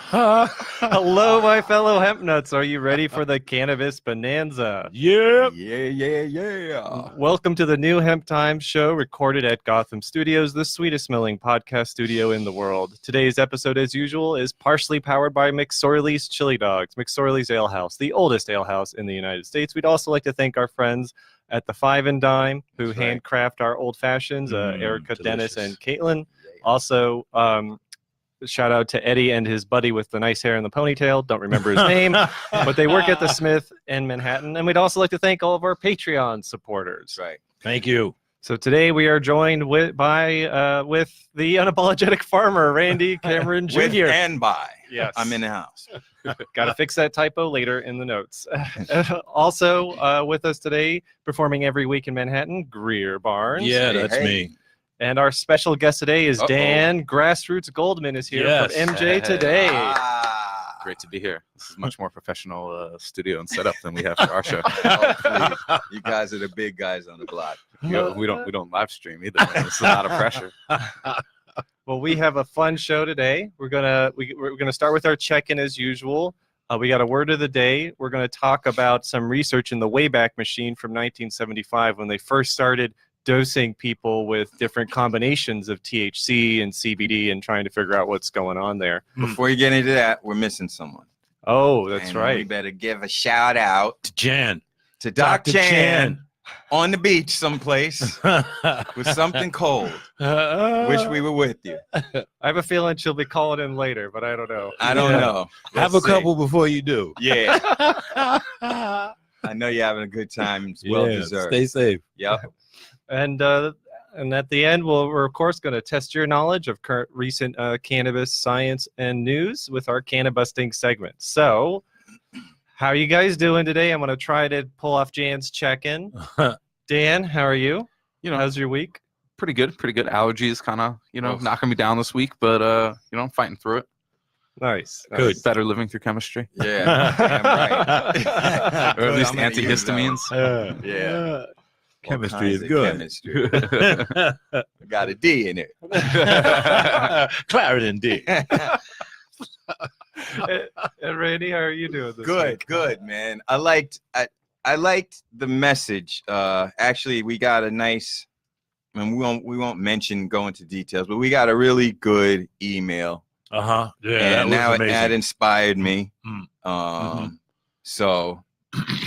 Hello, my fellow hemp nuts. Are you ready for the cannabis bonanza? Yeah. Welcome to the new Hemp Times show, recorded at Gotham Studios, the sweetest smelling podcast studio in the world. Today's episode, as usual, is partially powered by McSorley's Chili Dogs, McSorley's Ale House, the oldest ale house in the United States. We'd also like to thank our friends at the Five and Dime, who handcraft our old fashions, Erica, delicious. Dennis, and Caitlin. Also, shout out to Eddie and his buddy with the nice hair and the ponytail. Don't remember his name, but they work at the Smith in Manhattan. And we'd also like to thank all of our Patreon supporters. Right. Thank you. So today we are joined with the unapologetic farmer, Randy Cameron Jr. With and by. Yes. I'm in the house. Got to fix that typo later in the notes. Also with us today, performing every week in Manhattan, Greer Barnes. Yeah, that's me. And our special guest today is Dan Grassroots Goldman is here from MJToday. Great to be here. This is much more professional studio and setup than we have for our show. Oh, you guys are the big guys on the block. We don't live stream either. This is a lot of pressure. Well, we have a fun show today. We're gonna start with our check-in as usual. We got a word of the day. We're gonna talk about some research in the Wayback Machine from 1975 when they first started dosing people with different combinations of THC and CBD and trying to figure out what's going on there. Before you get into that, we're missing someone. Oh, that's And right. We better give a shout out To Jan. to Doc Dr. Chan on the beach someplace with something cold. Wish we were with you. I have a feeling she'll be calling in later, but I don't know. I don't know. Have Let's a see. couple before you do. Yeah. I know you're having a good time. It's well deserved. Stay safe. Yep. And at the end, we're of course going to test your knowledge of current recent cannabis science and news with our CannaBusting segment. So, how are you guys doing today? I'm going to try to pull off Jan's check-in. Dan, how are you? How's your week? Pretty good. Allergies kind of, knocking me down this week, but I'm fighting through it. Nice. Good. Better living through chemistry. Yeah. Damn right. Or at least I'm gonna use antihistamines. Yeah. Chemistry is All good. kinds of chemistry. Got a D in it. Clarendon D. And Randy, how are you doing this week? Good, man. I liked the message. Actually, we got a nice. I mean, we won't go into details, but we got a really good email. Yeah. And that inspired me. So,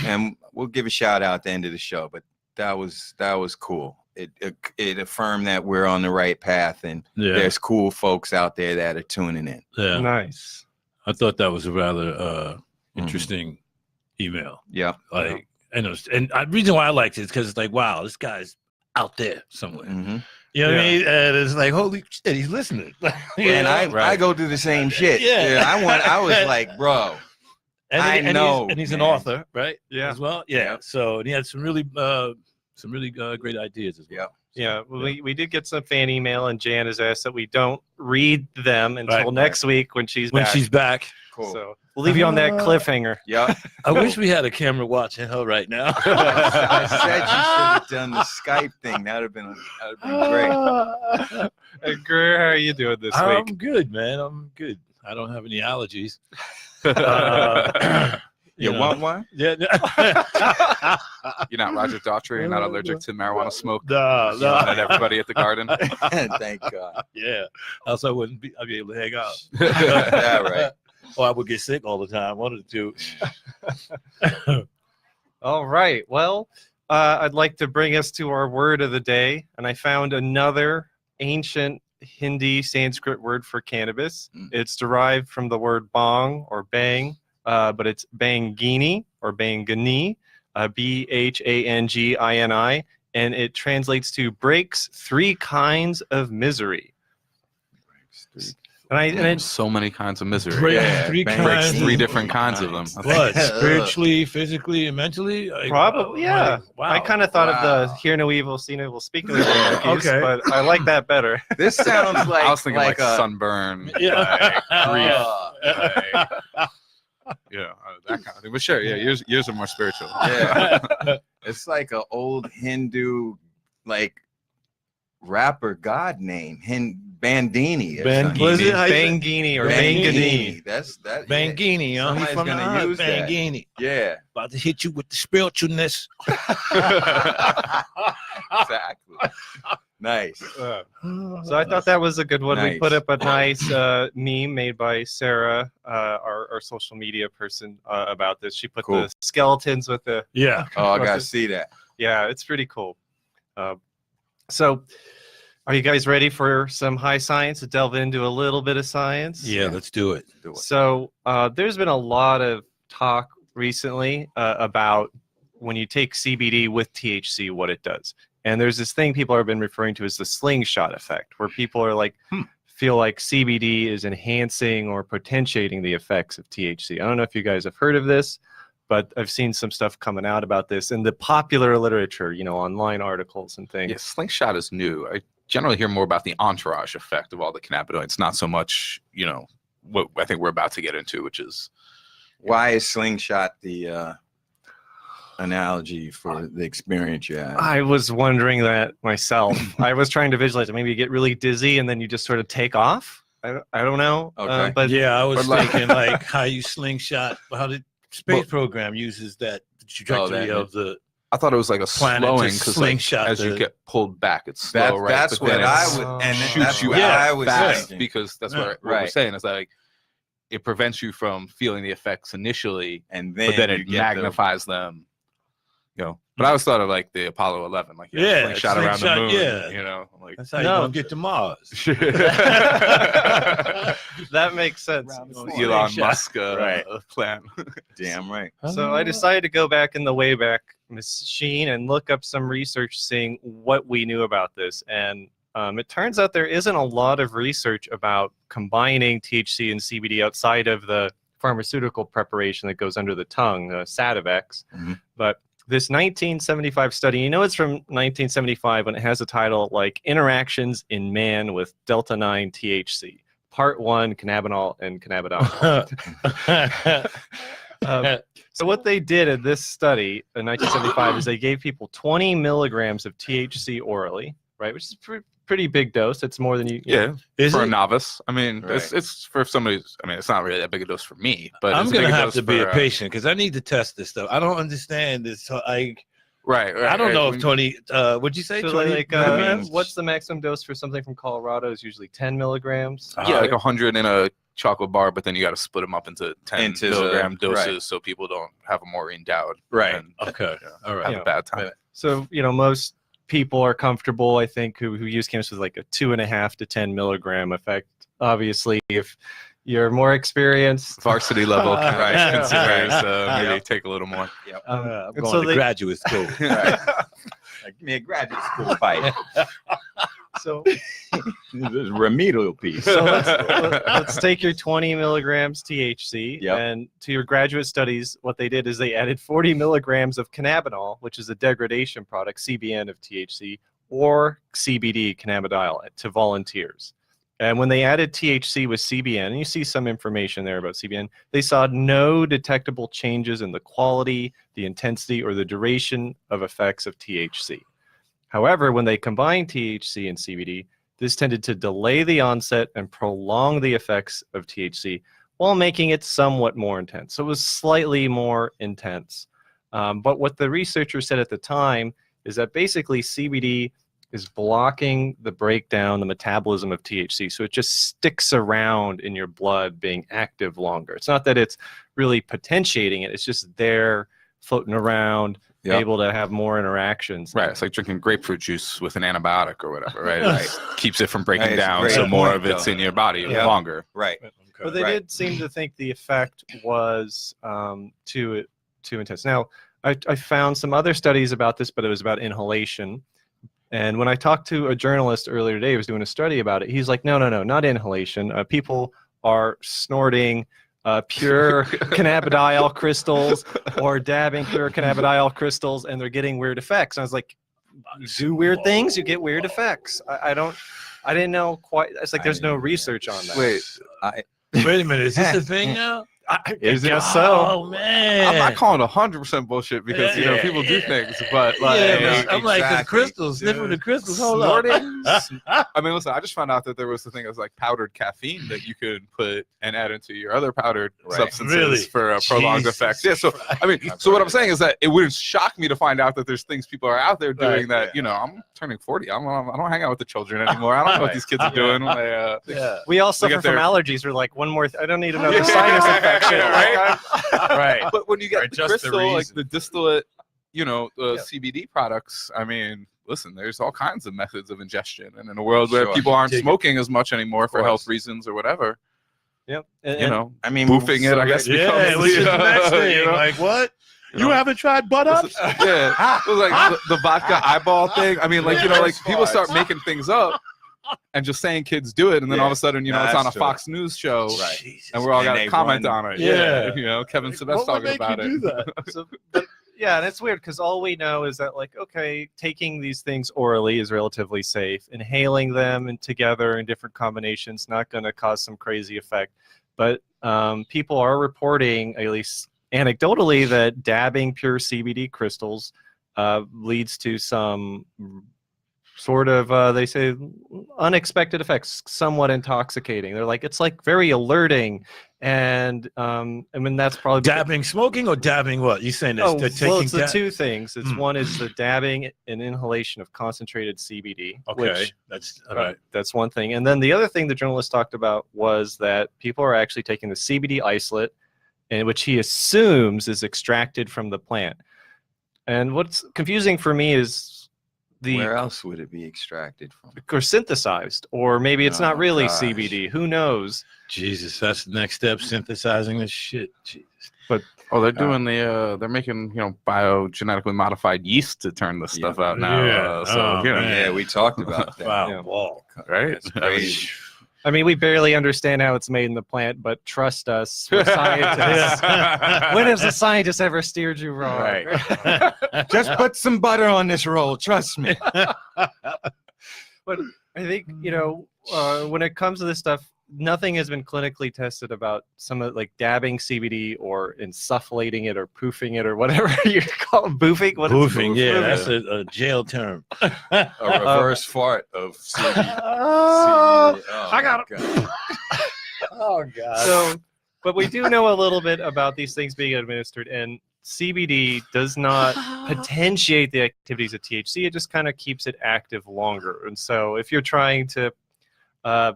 and we'll give a shout out at the end of the show. But that was cool. It affirmed that we're on the right path, and there's cool folks out there that are tuning in. Yeah. Nice. I thought that was a rather interesting email. Yeah. Like, and the reason why I liked it is because it's like, wow, this guy's out there somewhere. Mm-hmm. You know what I mean? And it's like, holy shit, he's listening. And I go through the same shit. Yeah. I was like, bro. And I he's an man. author, right? Yeah. As well. Yeah. Yeah. So and he had some really great ideas as well. Yeah. Yeah, well, we did get some fan email, and Jan has asked that we don't read them until Right. next week when she's When back. she's back. Cool. So we'll leave you on that cliffhanger. Yeah. I wish we had a camera watching her right now. I said you should have done the Skype thing. That would have been great. Hey, Greer, how are you doing this I'm week? good, man. I'm good. I don't have any allergies. You want one? Yeah. You're not Roger Daughtry. You're not allergic to marijuana smoke. No. Yelling at everybody at the garden. Thank God. Yeah. Else I'd be able to hang out. Yeah, right. Or I would get sick all the time. One of the two. All right. Well, I'd like to bring us to our word of the day, and I found another ancient Hindi Sanskrit word for cannabis. It's derived from the word bang or bang, but it's Bhangini or Bhangini, Bhangini, and it translates to breaks three kinds of misery. And So many kinds of misery. Breaks three Breaks kinds. three different kinds of them. What? Spiritually, physically, and mentally? Like, probably, yeah. Wow. I kind of thought of the hear no evil, see no evil, speak no evil monkeys, Okay. but I like that better. This sounds like I was thinking like a sunburn, Yeah. that kind of thing. But sure, yeah, yours are more spiritual. yeah. It's like an old Hindu, like rapper god name, Bandini. Or Bangini or Bangini. That's that. Bangini, Yeah. He's from gonna use Bangini. That. Yeah. About to hit you with the spiritualness. Exactly. Nice. So I thought that was a good one. Nice. We put up a nice meme made by Sarah, our social media person, about this. She put Cool. the skeletons with the Oh, I gotta see that. Yeah, it's pretty cool. So, are you guys ready for some high science to delve into a little bit of science? Yeah, let's do it. So, there's been a lot of talk recently about when you take CBD with THC, what it does. And there's this thing people have been referring to as the slingshot effect, where people are like, feel like CBD is enhancing or potentiating the effects of THC. I don't know if you guys have heard of this, but I've seen some stuff coming out about this in the popular literature, online articles and things. Yeah, slingshot is new. I generally hear more about the entourage effect of all the cannabinoids, not so much, what I think we're about to get into, which is why is slingshot the analogy for the experience you had? I was wondering that myself. I was trying to visualize it. Maybe you get really dizzy and then you just sort of take off. I don't know. Okay. But yeah, I was thinking like how you slingshot, how the space program uses that trajectory of the. I thought it was like a slowing because as you get pulled back, it's slow, right? That's but what I would, and that's what I was fast thinking. Because that's what we're saying is that like it prevents you from feeling the effects initially, and but then it magnifies them. But I always thought of like the Apollo 11, like slingshot around the moon. Like that's how you don't get to Mars. That makes sense. Elon Musk plan. Damn right. So I decided to go back in the Wayback Machine and look up some research, seeing what we knew about this, and it turns out there isn't a lot of research about combining THC and CBD outside of the pharmaceutical preparation that goes under the tongue, Sativex, but this 1975 study, it's from 1975 when it has a title like Interactions in Man with Delta-9 THC, Part 1, Cannabinol and Cannabidiol. So what they did in this study in 1975 is they gave people 20 milligrams of THC orally, right, which is pretty big dose. It's more than you know. For a novice. I mean, it's for somebody. I mean, it's not really that big a dose for me, but I'm gonna have to be a patient because I need to test this stuff. I don't understand this. Right. I don't know if 20. What'd you say? So 20 what's the maximum dose for something from Colorado? Is usually 10 milligrams. Yeah, like 100 in a chocolate bar, but then you got to split them up into 10 milligram doses so people don't have them more endowed. Right. And, okay. All right. Have a bad time. So most people are comfortable, I think, who use cannabis with like a 2.5 to 10 milligram effect. Obviously, if you're more experienced, varsity level consumers maybe take a little more. Yep. I'm going to graduate school. Like me a graduate school fight. So this is a remedial piece. So let's take your 20 milligrams THC, and to your graduate studies, what they did is they added 40 milligrams of cannabinol, which is a degradation product, CBN of THC, or CBD, cannabidiol, to volunteers. And when they added THC with CBN, and you see some information there about CBN, they saw no detectable changes in the quality, the intensity, or the duration of effects of THC. However, when they combined THC and CBD, this tended to delay the onset and prolong the effects of THC while making it somewhat more intense. So it was slightly more intense. But what the researchers said at the time is that basically CBD is blocking the breakdown, the metabolism of THC. So it just sticks around in your blood being active longer. It's not that it's really potentiating it. It's just there floating around, able to have more interactions. Right. It's like drinking grapefruit juice with an antibiotic or whatever, right? It keeps it from breaking down. So more of it's in your body longer. Right. But they did seem to think the effect was too intense. Now, I found some other studies about this, but it was about inhalation. And when I talked to a journalist earlier today who was doing a study about it, he's like, no, not inhalation. People are snorting pure cannabidiol crystals or dabbing pure cannabidiol crystals, and they're getting weird effects. And I was like, you do weird things, you get weird effects. I didn't know quite. It's like there's no research on that. Wait a minute, is this a thing now? I Is it? guess so. Oh man, I'm not calling 100% bullshit because people do things, but like I'm like the exactly. crystals, sniffing the crystals. Hold snorting. up. I mean, listen, I just found out that there was the thing that's like powdered caffeine that you could put and add into your other powdered substances Really? for a prolonged Jesus effect. Yeah. So I mean, so what I'm saying is that it wouldn't shock me to find out that there's things people are out there doing that. You know, I'm turning 40. I don't hang out with the children anymore. I don't know what these kids are doing when they. We all suffer get from their- allergies. We're like, one more. I don't need another sinus infection. Right? Right. But when you get Right, the just the crystal, like reason. the distillate, CBD products, I mean, listen, there's all kinds of methods of ingestion. And in a world where Sure. people aren't Take it. smoking as much anymore for course. health reasons or whatever, Yep. I mean, boofing it, I guess, Yeah, which is the next thing. Like what? You haven't tried butt ups? Yeah, it was like the vodka eyeball thing. I mean, like people start making things up and just saying kids do it, and then all of a sudden, it's on a that's true. Fox News show, Right. and we're all And got they to comment run- on it. Yeah. Kevin Sebest What would talking make about you it. do that? So, but, yeah, and it's weird because all we know is that, like, okay, taking these things orally is relatively safe. Inhaling them and together in different combinations not going to cause some crazy effect. But people are reporting, at least anecdotally, that dabbing pure CBD crystals leads to some sort of, they say, unexpected effects, somewhat intoxicating. They're like, it's like very alerting. And I mean, that's probably Dabbing smoking or dabbing what? You saying this? Oh, They're well, taking it's the two things. It's Hmm. one is the dabbing and inhalation of concentrated CBD. Okay, Which, that's all right. that's one thing. And then the other thing the journalist talked about was that people are actually taking the CBD isolate, and which he assumes is extracted from the plant. And what's confusing for me is Where else would it be extracted from? or synthesized, or maybe it's not Oh, really gosh. CBD. Who knows? Jesus, that's the next step. Synthesizing this shit. Jesus. Oh, they're doing they're making biogenetically modified yeast to turn this stuff out now. Yeah. Oh, man. Yeah, we talked about that. Wow. Yeah. Wall. Right? That's crazy. I mean, we barely understand how it's made in the plant, but trust us, we're scientists. When has a scientist ever steered you wrong? Right. Just put some butter on this roll. Trust me. But I think, when it comes to this stuff, nothing has been clinically tested about some of like dabbing CBD or insufflating it or poofing it or whatever you call it. Boofing? What is Boofing, yeah, boofing? that's a jail term. A reverse fart of CBD. Oh, I got it. Oh God. So, but we do know a little bit about these things being administered, and CBD does not potentiate the activities of THC. It just kind of keeps it active longer. And so if you're trying to, it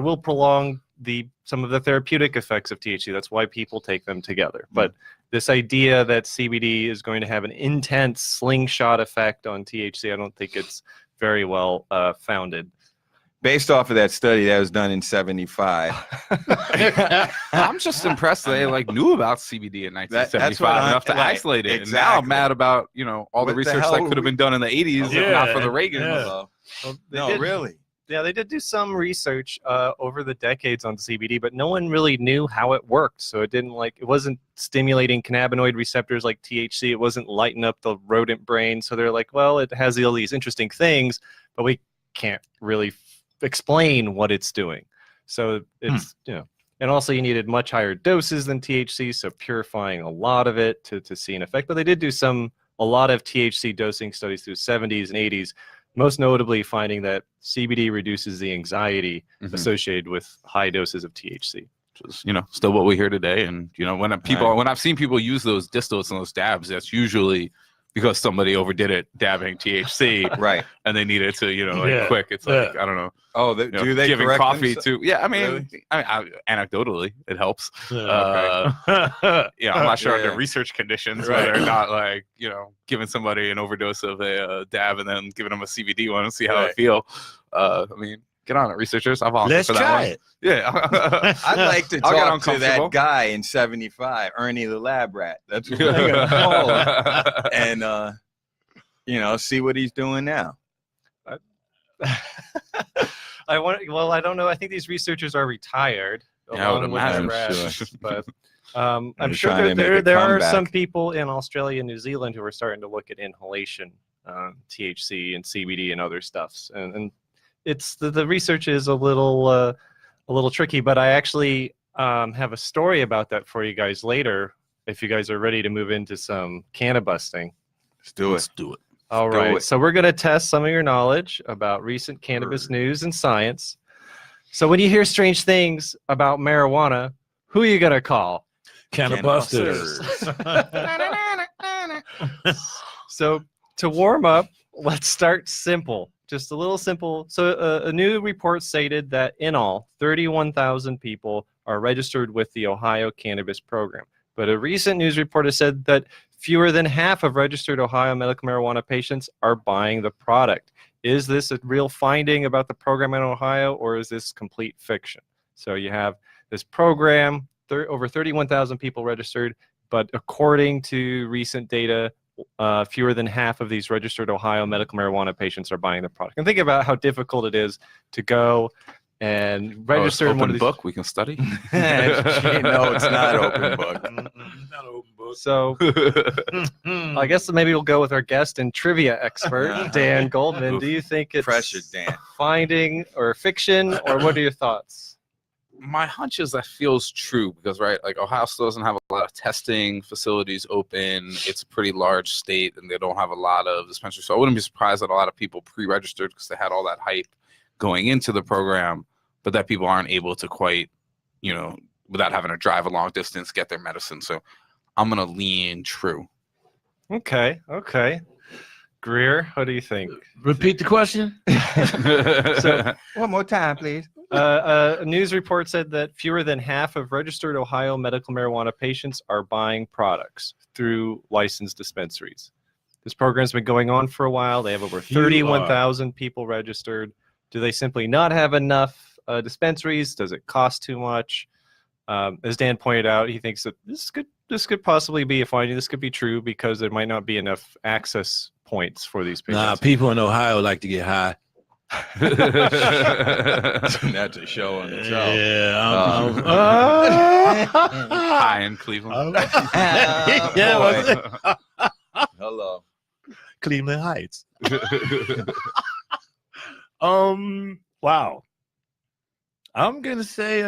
will prolong some of the therapeutic effects of THC. That's why people take them together. But this idea that CBD is going to have an intense slingshot effect on THC, I don't think it's very well founded. Based off of that study that was done in 75. I'm just impressed they knew about CBD in That's 1975 what enough to right, isolate it. And now exactly. I'm mad about all the What the research hell that were could have we- been done in the 80s if not for the Reagan. yeah. Well, They no, did- really. Yeah, they did do some research over the decades on CBD, but no one really knew how it worked. So it wasn't stimulating cannabinoid receptors like THC. It wasn't lighting up the rodent brain. So they're like, well, it has all these interesting things, but we can't really explain what it's doing. So it's, and also you needed much higher doses than THC, so purifying a lot of it to see an effect. But they did do a lot of THC dosing studies through the 70s and 80s, most notably finding that CBD reduces the anxiety associated with high doses of THC. Which is, still what we hear today. And, when I've seen people use those distillates and those dabs, that's usually because somebody overdid it dabbing THC. Right. And they needed to, quick. It's like, I don't know. Oh, do they giving correct coffee themselves? to? Yeah, I mean, Really? anecdotally, it helps. Okay. Yeah, I'm not sure Yeah. under research conditions Right. whether or not giving somebody an overdose of a dab and then giving them a CBD one and see how Right. they feel. I mean, get on it, researchers. I'll volunteer Let's for that try one. it. Yeah. I'd like to I'll get talk to uncomfortable. that guy in 75, Ernie the lab rat. That's what I'm gonna call him. And see what he's doing now. I don't know. I think these researchers are retired. Yeah, I would along with their imagine. rats, but I'm They're sure trying to make a there are comeback. some people in Australia and New Zealand who are starting to look at inhalation, THC and CBD and other stuffs, and it's the research is a little tricky. But I actually have a story about that for you guys later if you guys are ready to move into some CannaBusting. Let's do it. Let's do it. All do right. it. So we're going to test some of your knowledge about recent cannabis news and science. So when you hear strange things about marijuana, who are you going to call? CannaBusters. So to warm up, let's start simple. Just a little simple. So a new report stated that in all, 31,000 people are registered with the Ohio Cannabis Program. But a recent news report has said that fewer than half of registered Ohio medical marijuana patients are buying the product. Is this a real finding about the program in Ohio, or is this complete fiction? So you have this program, over 31,000 people registered, but according to recent data, fewer than half of these registered Ohio medical marijuana patients are buying the product. And think about how difficult it is to go and register in one of these. Book we can study. No, it's not open book. Not open book. So I guess maybe we'll go with our guest and trivia expert, Dan Goldman. Do you think it's Pressure, Dan. finding or fiction, or what are your thoughts? My hunch is that feels true because, right, like Ohio still doesn't have a lot of testing facilities open. It's a pretty large state, and they don't have a lot of dispensaries. So I wouldn't be surprised that a lot of people pre-registered because they had all that hype going into the program, but that people aren't able to quite, without having to drive a long distance, get their medicine. So I'm going to lean true. Okay. Greer, what do you think? Repeat the question. So, one more time, please. A news report said that fewer than half of registered Ohio medical marijuana patients are buying products through licensed dispensaries. This program's been going on for a while. They have over 31,000 people registered. Do they simply not have enough dispensaries? Does it cost too much? As Dan pointed out, he thinks that this could possibly be a finding. This could be true because there might not be enough access points for these patients. Nah, people in Ohio like to get high. That's a show on itself. Yeah. High in Cleveland. Hello. Cleveland Heights. Wow. I'm gonna say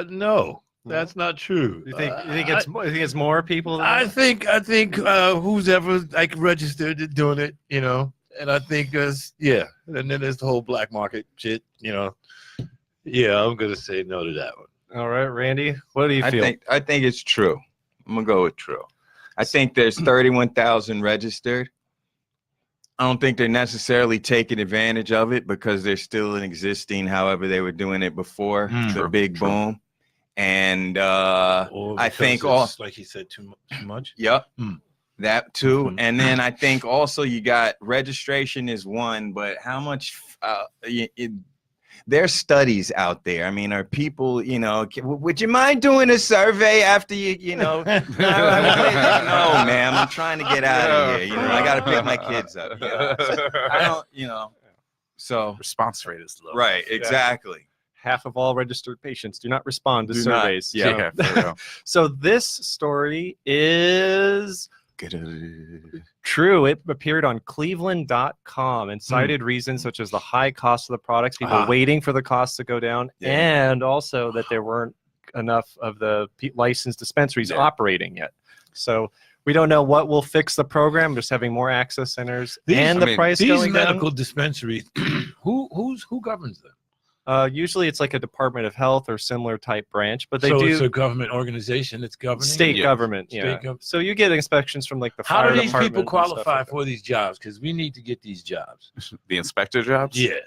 no. That's not true. You think it's more people? Than I think who's ever like registered is doing it, and I think and then there's the whole black market shit, Yeah, I'm gonna say no to that one. All right, Randy, what do you feel? I think it's true. I'm gonna go with true. I think there's 31,000 registered. I don't think they're necessarily taking advantage of it because they're still existing however they were doing it before the big boom. And I think also, like he said, too much. Yep, that too. And then I think also you got registration is one, but how much? There's studies out there. I mean, are people? Would you mind doing a survey after you? No, ma'am. I'm trying to get out of here. I got to pick my kids up. So I don't. So response rate is low. Right. Exactly. Half of all registered patients do not respond to surveys. Yeah. So this story is true. It appeared on Cleveland.com and cited reasons such as the high cost of the products, people waiting for the costs to go down, and also that there weren't enough of the licensed dispensaries operating yet. So we don't know what will fix the program, just having more access centers and the price going down. These medical dispensaries, who governs them? Usually it's like a Department of Health or similar type branch, but so it's a government organization that's governing? State government, So you get inspections from like the fire department. How do these people qualify for these jobs? Because we need to get these jobs. The inspector jobs? Yeah.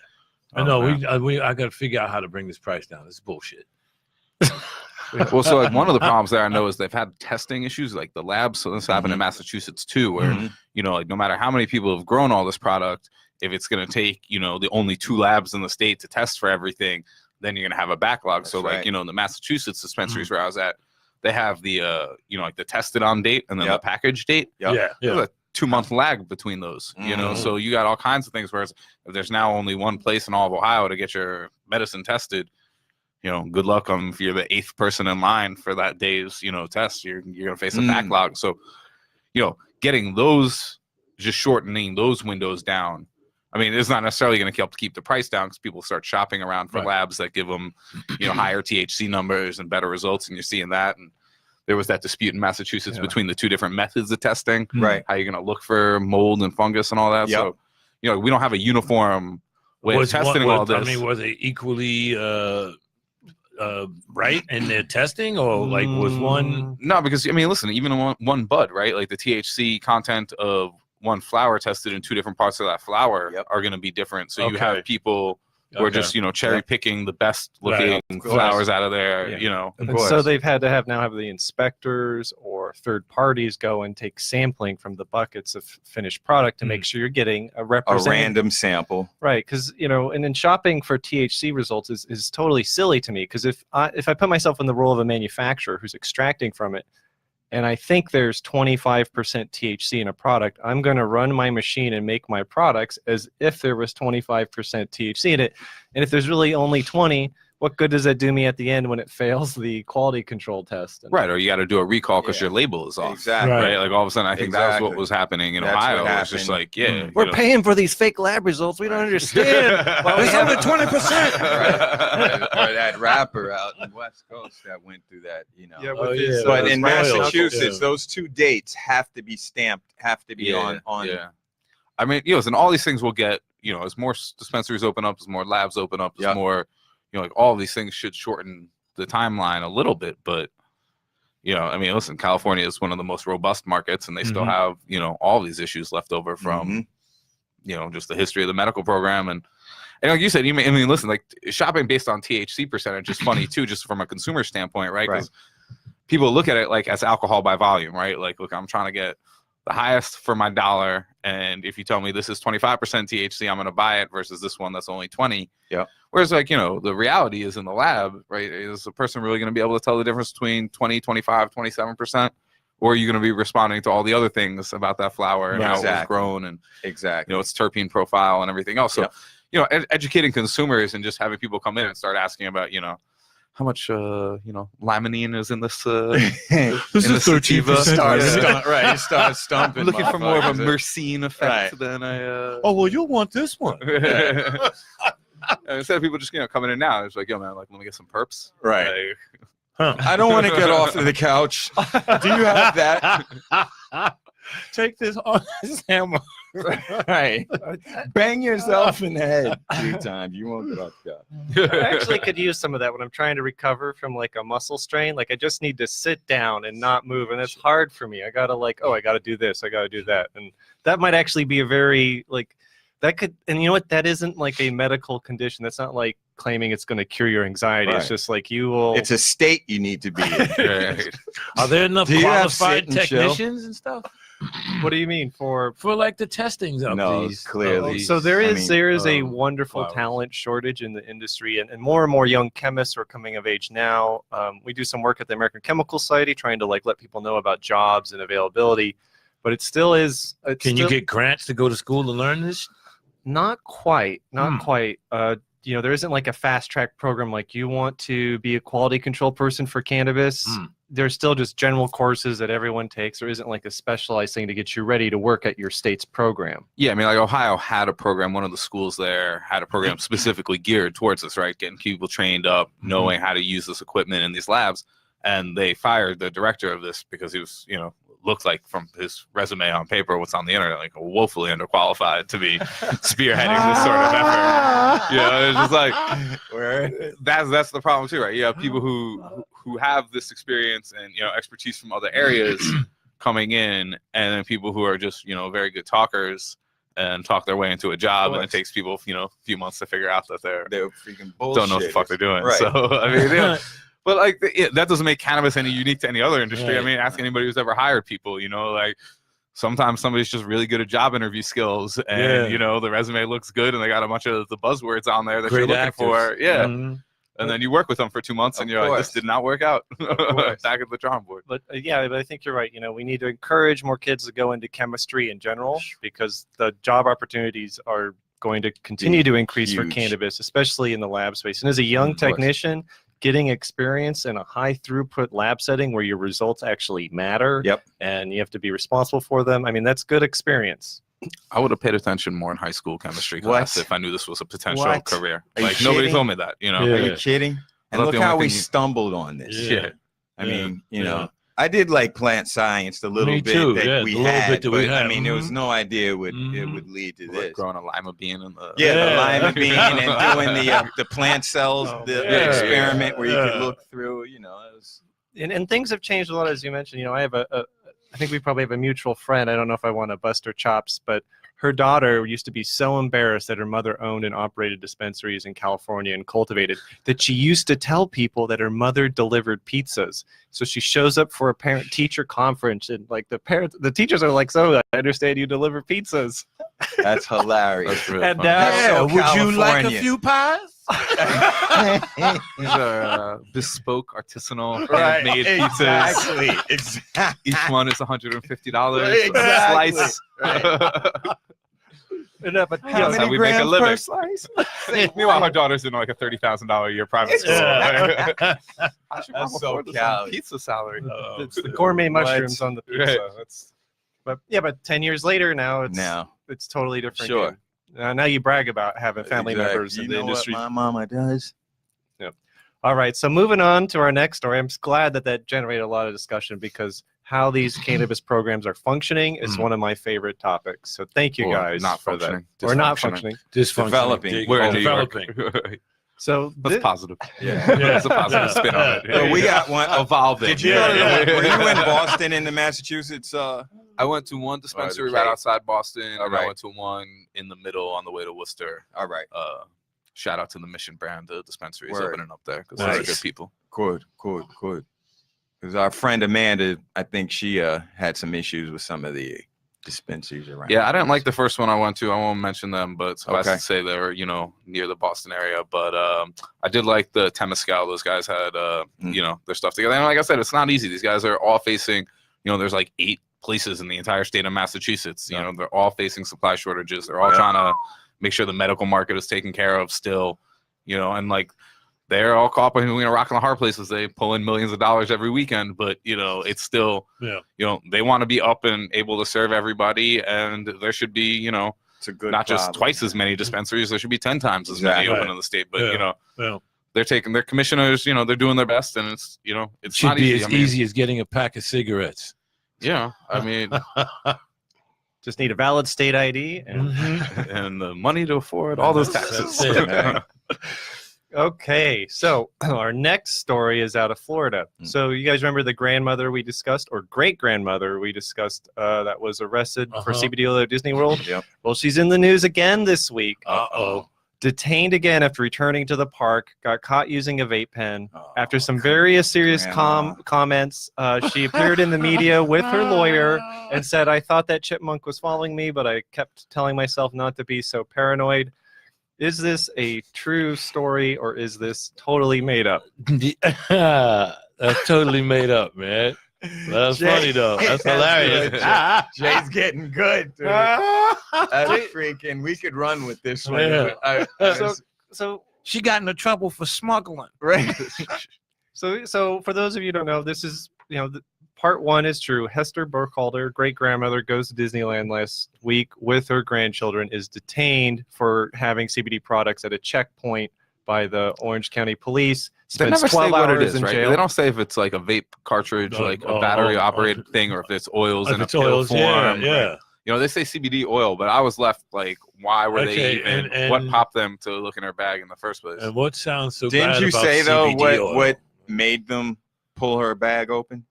I know. I got to figure out how to bring this price down. This is bullshit. Well, so like one of the problems there I know is they've had testing issues, like the labs. So this happened in Massachusetts too, where like no matter how many people have grown all this product, if it's going to take the only 2 labs in the state to test for everything, then you're going to have a backlog. So like the Massachusetts dispensaries where I was at, they have the like the tested on date and then the package date. Yeah. There's a 2-month lag between those. So you got all kinds of things. Whereas if there's now only one place in all of Ohio to get your medicine tested, good luck if you're the 8th person in line for that day's, test. You're going to face a backlog. So, getting those, just shortening those windows down, I mean, it's not necessarily going to help to keep the price down because people start shopping around for labs that give them, higher THC numbers and better results, and you're seeing that. And there was that dispute in Massachusetts between the two different methods of testing, right? How you're going to look for mold and fungus and all that. So, we don't have a uniform way of testing all this. I mean, were they equally right in their testing, or like was one? No, because I mean, listen, even one bud, right? Like the THC content of one flower tested in two different parts of that flower are going to be different. So you have people who are just cherry picking the best looking flowers out of there. And so they've had to have the inspectors or third parties go and take sampling from the buckets of finished product to make sure you're getting a random sample, right? Because and then shopping for THC results is totally silly to me, because if I put myself in the role of a manufacturer who's extracting from it, and I think there's 25% THC in a product, I'm going to run my machine and make my products as if there was 25% THC in it. And if there's really only 20, what good does that do me at the end when it fails the quality control test? Right, or you got to do a recall because your label is off. Exactly. Right. Like all of a sudden, I think that was what was happening in Ohio. It's just like, we're paying for these fake lab results. We don't understand. Well, we have 20%. Right. Or that rapper out in the West Coast that went through that, But in Massachusetts, those two dates have to be stamped, have to be on. Yeah. I mean, and all these things will get, as more dispensaries open up, as more labs open up, as more. Like all these things should shorten the timeline a little bit, but I mean, listen, California is one of the most robust markets, and they still have all these issues left over from just the history of the medical program, and like you said, listen, like shopping based on THC percentage is funny too, just from a consumer standpoint, right? Because people look at it like as alcohol by volume, right? Like, look, I'm trying to get the highest for my dollar, and if you tell me this is 25% THC, I'm going to buy it versus this one that's only 20. Yeah. Whereas, like, the reality is in the lab, right? Is a person really going to be able to tell the difference between 20, 25, 27%? Or are you going to be responding to all the other things about that flower and how it was grown and its terpene profile and everything else? So, educating consumers and just having people come in and start asking about, how much limonene is in this this is 13%. Right, start stumping. I'm looking for more of a myrcene effect than a well, you'll want this one. Instead of people just coming in now, it's like, yo man, like, let me get some perps. Right. I don't want to get off of the couch. Do you have that? Take this hammer. Right. Bang yourself in the head 3 times. You won't get off the couch. I actually could use some of that when I'm trying to recover from like a muscle strain. Like I just need to sit down and not move, and it's hard for me. I gotta I gotta do this, I gotta do that, and that might actually be a very that could. And you know what? That isn't like a medical condition. That's not like claiming it's going to cure your anxiety. It's just like you will. It's a state you need to be in. Right. Are there enough qualified technicians and stuff? What do you mean for like the testings of these? Clearly. So there is a wonderful talent shortage in the industry, and more and more young chemists are coming of age now. We do some work at the American Chemical Society trying to let people know about jobs and availability, but it still is. Can you get grants to go to school to learn this? Not quite. There isn't like a fast track program like you want to be a quality control person for cannabis. There's still just general courses that everyone takes. There isn't like a specialized thing to get you ready to work at your state's program. Yeah, I mean, like Ohio had a program. One of the schools there had a program specifically geared towards this, right? Getting people trained up, knowing how to use this equipment in these labs. And they fired the director of this because he was, looked like from his resume on paper, what's on the internet, like woefully underqualified to be spearheading this sort of effort. It's just like that's the problem too, right? You have people who have this experience and expertise from other areas coming in, and then people who are just very good talkers and talk their way into a job, and it takes people a few months to figure out that they're freaking bullshit. Don't know what the fuck they're doing. Right. So I mean. But that doesn't make cannabis any unique to any other industry. Right. I mean, ask anybody who's ever hired people. Sometimes somebody's just really good at job interview skills, and the resume looks good, and they got a bunch of the buzzwords on there that you're looking for. Yeah, and then you work with them for 2 months, and you're like, this did not work out. Back at the drawing board. But but I think you're right. We need to encourage more kids to go into chemistry in general, because the job opportunities are going to continue to increase for cannabis, especially in the lab space. And as a young technician, getting experience in a high throughput lab setting where your results actually matter, and you have to be responsible for them. I mean, that's good experience. I would have paid attention more in high school chemistry class if I knew this was a potential What? career. Are you Like nobody kidding? told me that, you know. Yeah. Are you kidding? And thought look the how only we thing stumbled on this. Yeah. I Yeah. mean, you Yeah. know, I did like plant science the little Me bit too. that Yeah, we the little had, bit that we but I had. mean, there was Mhm. no idea it would Mhm. lead to Like this. growing a lima bean in the The Yeah. lima bean and doing the plant cells, Oh, the yeah, experiment where you could yeah. look through. You know, it was And things have changed a lot, as you mentioned. You know, I have I think we probably have a mutual friend. I don't know if I want to bust her chops, but her daughter used to be so embarrassed that her mother owned and operated dispensaries in California and cultivated that she used to tell people that her mother delivered pizzas. So she shows up for a parent-teacher conference, and like the teachers are like, "So I understand you deliver pizzas." that's hilarious. That's really And funny. now- That's so would you like a California. few pies? These are bespoke, artisanal, Right, handmade pizzas. exactly. Each one is $150 Exactly. a slice. No, but you How know, That's many how we make a grams living. per slice? Meanwhile, her daughter's in like a $30,000 a year private school. Yeah. How should That's mom so afford this on Cali. pizza salary? Oh, it's the gourmet What? mushrooms on the pizza. That's, but yeah, but 10 years later now it's totally different. Sure. Game. Now you brag about having family Exactly. members in You the know industry. what my mama does? All right, so moving on to our next story. I'm glad that generated a lot of discussion because how these cannabis programs are functioning is one of my favorite topics. So thank you Or guys not for that. functioning. Or not Dysfunctioning. functioning. Dysfunctioning. Developing. We're in New developing. York. So That's thi- positive. Yeah. That's a positive spin on it. Well, we got one. Evolving. Did you Yeah, go to yeah. were you in Boston in the Massachusetts? I went to one dispensary okay. right outside Boston, and I Alright. went to one in the middle on the way to Worcester. All right. Shout out to the Mission brand, the dispensaries Word. opening up there because Nice. they're good people. Good. Because our friend Amanda, I think she had some issues with some of the dispensaries around. Yeah, I didn't like the first one I went to. I won't mention them, but suffice Okay. to say they're near the Boston area. But I did like the Temescal. Those guys had their stuff together. And like I said, it's not easy. These guys are all facing. There's like 8 places in the entire state of Massachusetts. Yeah. They're all facing supply shortages. They're all Yeah. trying to make sure the medical market is taken care of still. And like they're all caught up in rocking the hard places. They pull in millions of dollars every weekend, but it's still they want to be up and able to serve everybody, and there should be it's a good not just problem. twice as many dispensaries. There should be 10 times as Exactly. many open in the state. But Yeah. they're taking their commissioners. They're doing their best, and it's it's Should not be easy. as I mean, easy as getting a pack of cigarettes. Yeah, I mean, just need a valid state ID. And and the money to afford all those taxes. That's it, man. okay, so our next story is out of Florida. So you guys remember the grandmother we discussed, or great grandmother we discussed, that was arrested for CBD oil at Disney World? Yep. Well, she's in the news again this week. Uh-oh. Detained again after returning to the park, got caught using a vape pen. Oh, After some very serious Grandma. comments, she appeared in the media with her lawyer and said, "I thought that chipmunk was following me, but I kept telling myself not to be so paranoid." Is this a true story or is this totally made up? That's totally made up, man. That's Jay- funny though. That's hilarious. good. Jay's getting good. Dude. That's freaking. We could run with this one. Yeah. So She got into trouble for smuggling. Right. So for those of you who don't know, this is, part one is true. Hester Burkhalter, great grandmother, goes to Disneyland last week with her grandchildren, is detained for having CBD products at a checkpoint by the Orange County Police. They Spends never say 12 what it hours is, in right? jail. They don't say if it's like a vape cartridge, No, like a battery operated thing, or if it's oils in a pill form. yeah. They say CBD oil, but I was left like, why were Okay, they even? and- What popped them to look in her bag in the first place? And what sounds so Didn't bad you about say though CBD oil? what made them pull her bag open?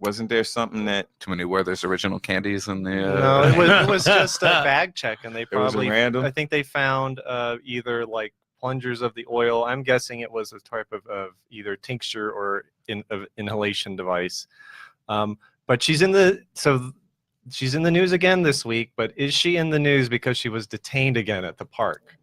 Wasn't there something that Too many Werther's original candies in the. No, it was just a bag check, and they it was probably, random? I think they found either like plungers of the oil. I'm guessing it was a type of either tincture or of inhalation device. But she's in the news again this week. But is she in the news because she was detained again at the park?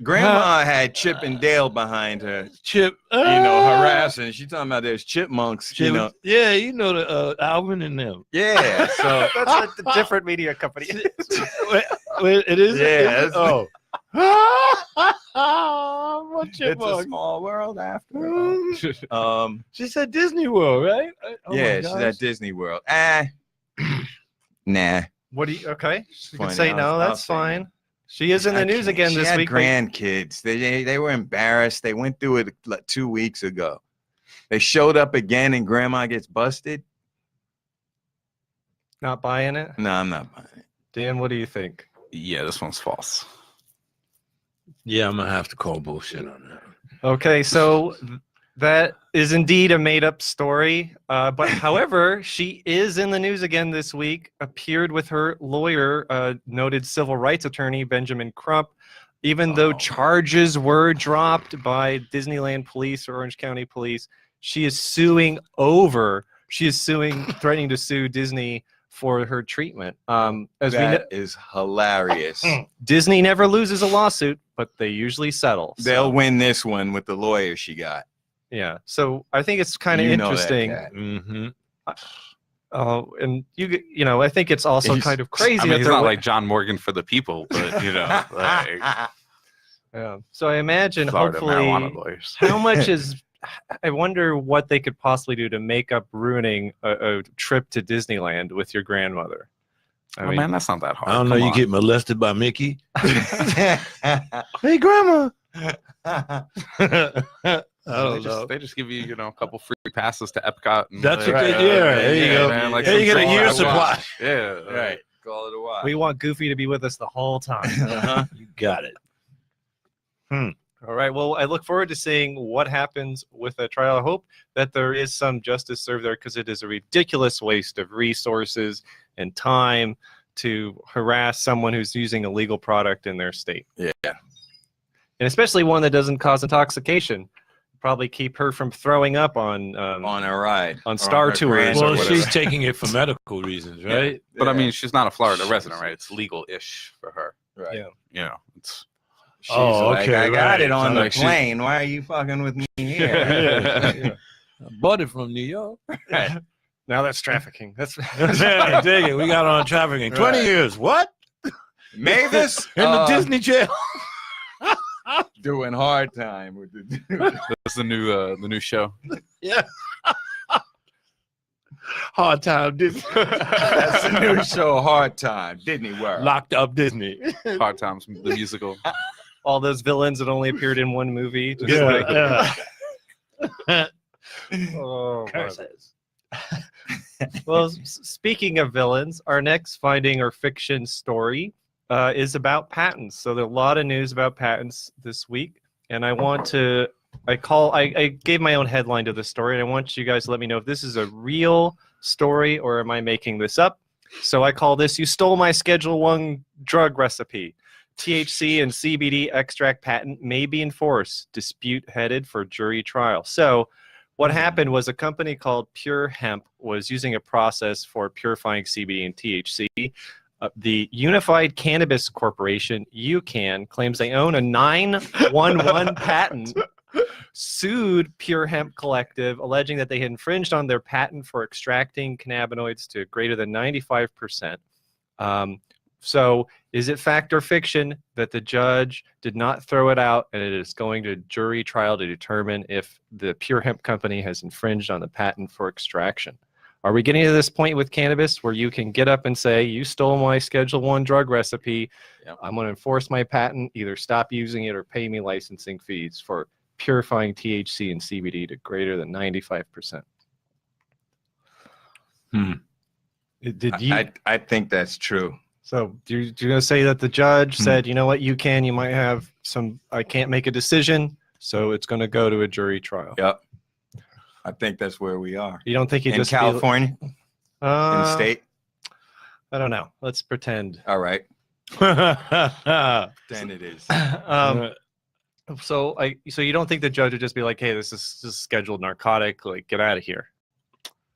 Grandma had Chip and Dale behind her, Chip, harassing. She talking about there's chipmunks, Chip, yeah, the Alvin and them. Yeah, so That's a different media company. Wait, it is. Yeah, Is it? that's- Oh. What It's a chipmunk? small world after all. She said Disney World, right? Oh Yeah, my she's gosh. at Disney World. Nah. What do you? Okay, you can Funny. say no. I'll That's say fine. no. She is in the news again She this had week. grandkids. They were embarrassed. They went through it like 2 weeks ago. They showed up again, and Grandma gets busted. Not buying it. No, I'm not buying it. Dan, what do you think? Yeah, this one's false. Yeah, I'm gonna have to call bullshit on that. Okay, so that is indeed a made-up story. But however, she is in the news again this week. Appeared with her lawyer, noted civil rights attorney Benjamin Crump. Even though charges were dropped by Disneyland police or Orange County police, she is suing, threatening to sue Disney for her treatment. As That is hilarious. Disney never loses a lawsuit, but they usually settle. so- They'll win this one with the lawyer she got. Yeah. So I think it's kind of You know that interesting. cat. Mm-hmm. And you know, I think it's also He's- kind of crazy. I mean, that he's they're not wa- like John Morgan for the people, but you know, like Yeah. So I imagine, Florida marijuana hopefully, lawyers. how much is. I wonder what they could possibly do to make up ruining a trip to Disneyland with your grandmother. I Oh mean, man, that's not that hard. I don't know. Come You on. get molested by Mickey. Hey, Grandma. I don't know. They just give you, a couple free passes to Epcot. And That's what they do. There you go. Man, like There you some get a free year's passes. supply. Yeah, Right. Call it a while. we want Goofy to be with us the whole time. Uh-huh. You got it. All right. Well, I look forward to seeing what happens with the trial. I hope that there is some justice served there, because it is a ridiculous waste of resources and time to harass someone who's using a legal product in their state. Yeah. And especially one that doesn't cause intoxication. Probably keep her from throwing up on On a ride. on Or Star her Tours. grand- or Well, whatever. she's taking it for medical reasons, right? But I Yeah. mean, she's not a Florida resident, right? It's legal-ish for her. Right. Yeah. It's She's Oh, like, okay, I got right. it on Sound the like she- plane. Why are you fucking with me here? Yeah. I bought it from New York. Now that's trafficking. That's Yeah, dig it. We got on trafficking. 20 Right. years. What? Mavis In the Disney jail. doing hard time with the that's the new show. Yeah. Hard time Disney. That's the new show, Hard Time, Disney World. Locked up Disney. Hard Times, the musical. all those villains that only appeared in one movie. Just Yeah. oh, my. Curses. Well, speaking of villains, our next finding or fiction story is about patents. So there's a lot of news about patents this week, and I want to. I gave my own headline to the story, and I want you guys to let me know if this is a real story or am I making this up. So I call this "You Stole My Schedule 1 Drug Recipe." THC and CBD extract patent may be enforced. Dispute headed for jury trial. So what happened was a company called Pure Hemp was using a process for purifying CBD and THC. The Unified Cannabis Corporation, UCAN, claims they own a 911 patent, sued Pure Hemp Collective, alleging that they had infringed on their patent for extracting cannabinoids to greater than 95%. So is it fact or fiction that the judge did not throw it out and it is going to jury trial to determine if the Pure Hemp Company has infringed on the patent for extraction? Are we getting to this point with cannabis where you can get up and say, you stole my Schedule 1 drug recipe, Yep. I'm going to enforce my patent, either stop using it or pay me licensing fees for purifying THC and CBD to greater than 95%? Did you? I think that's true. So you're going to say that the judge said, you know what, you might have some, I can't make a decision, so it's going to go to a jury trial. Yep. I think that's where we are. You don't think he In just California, in uh, state. I don't know. Let's pretend. All right. Then it is. So you don't think the judge would just be like, hey, this is just scheduled narcotic, like get out of here?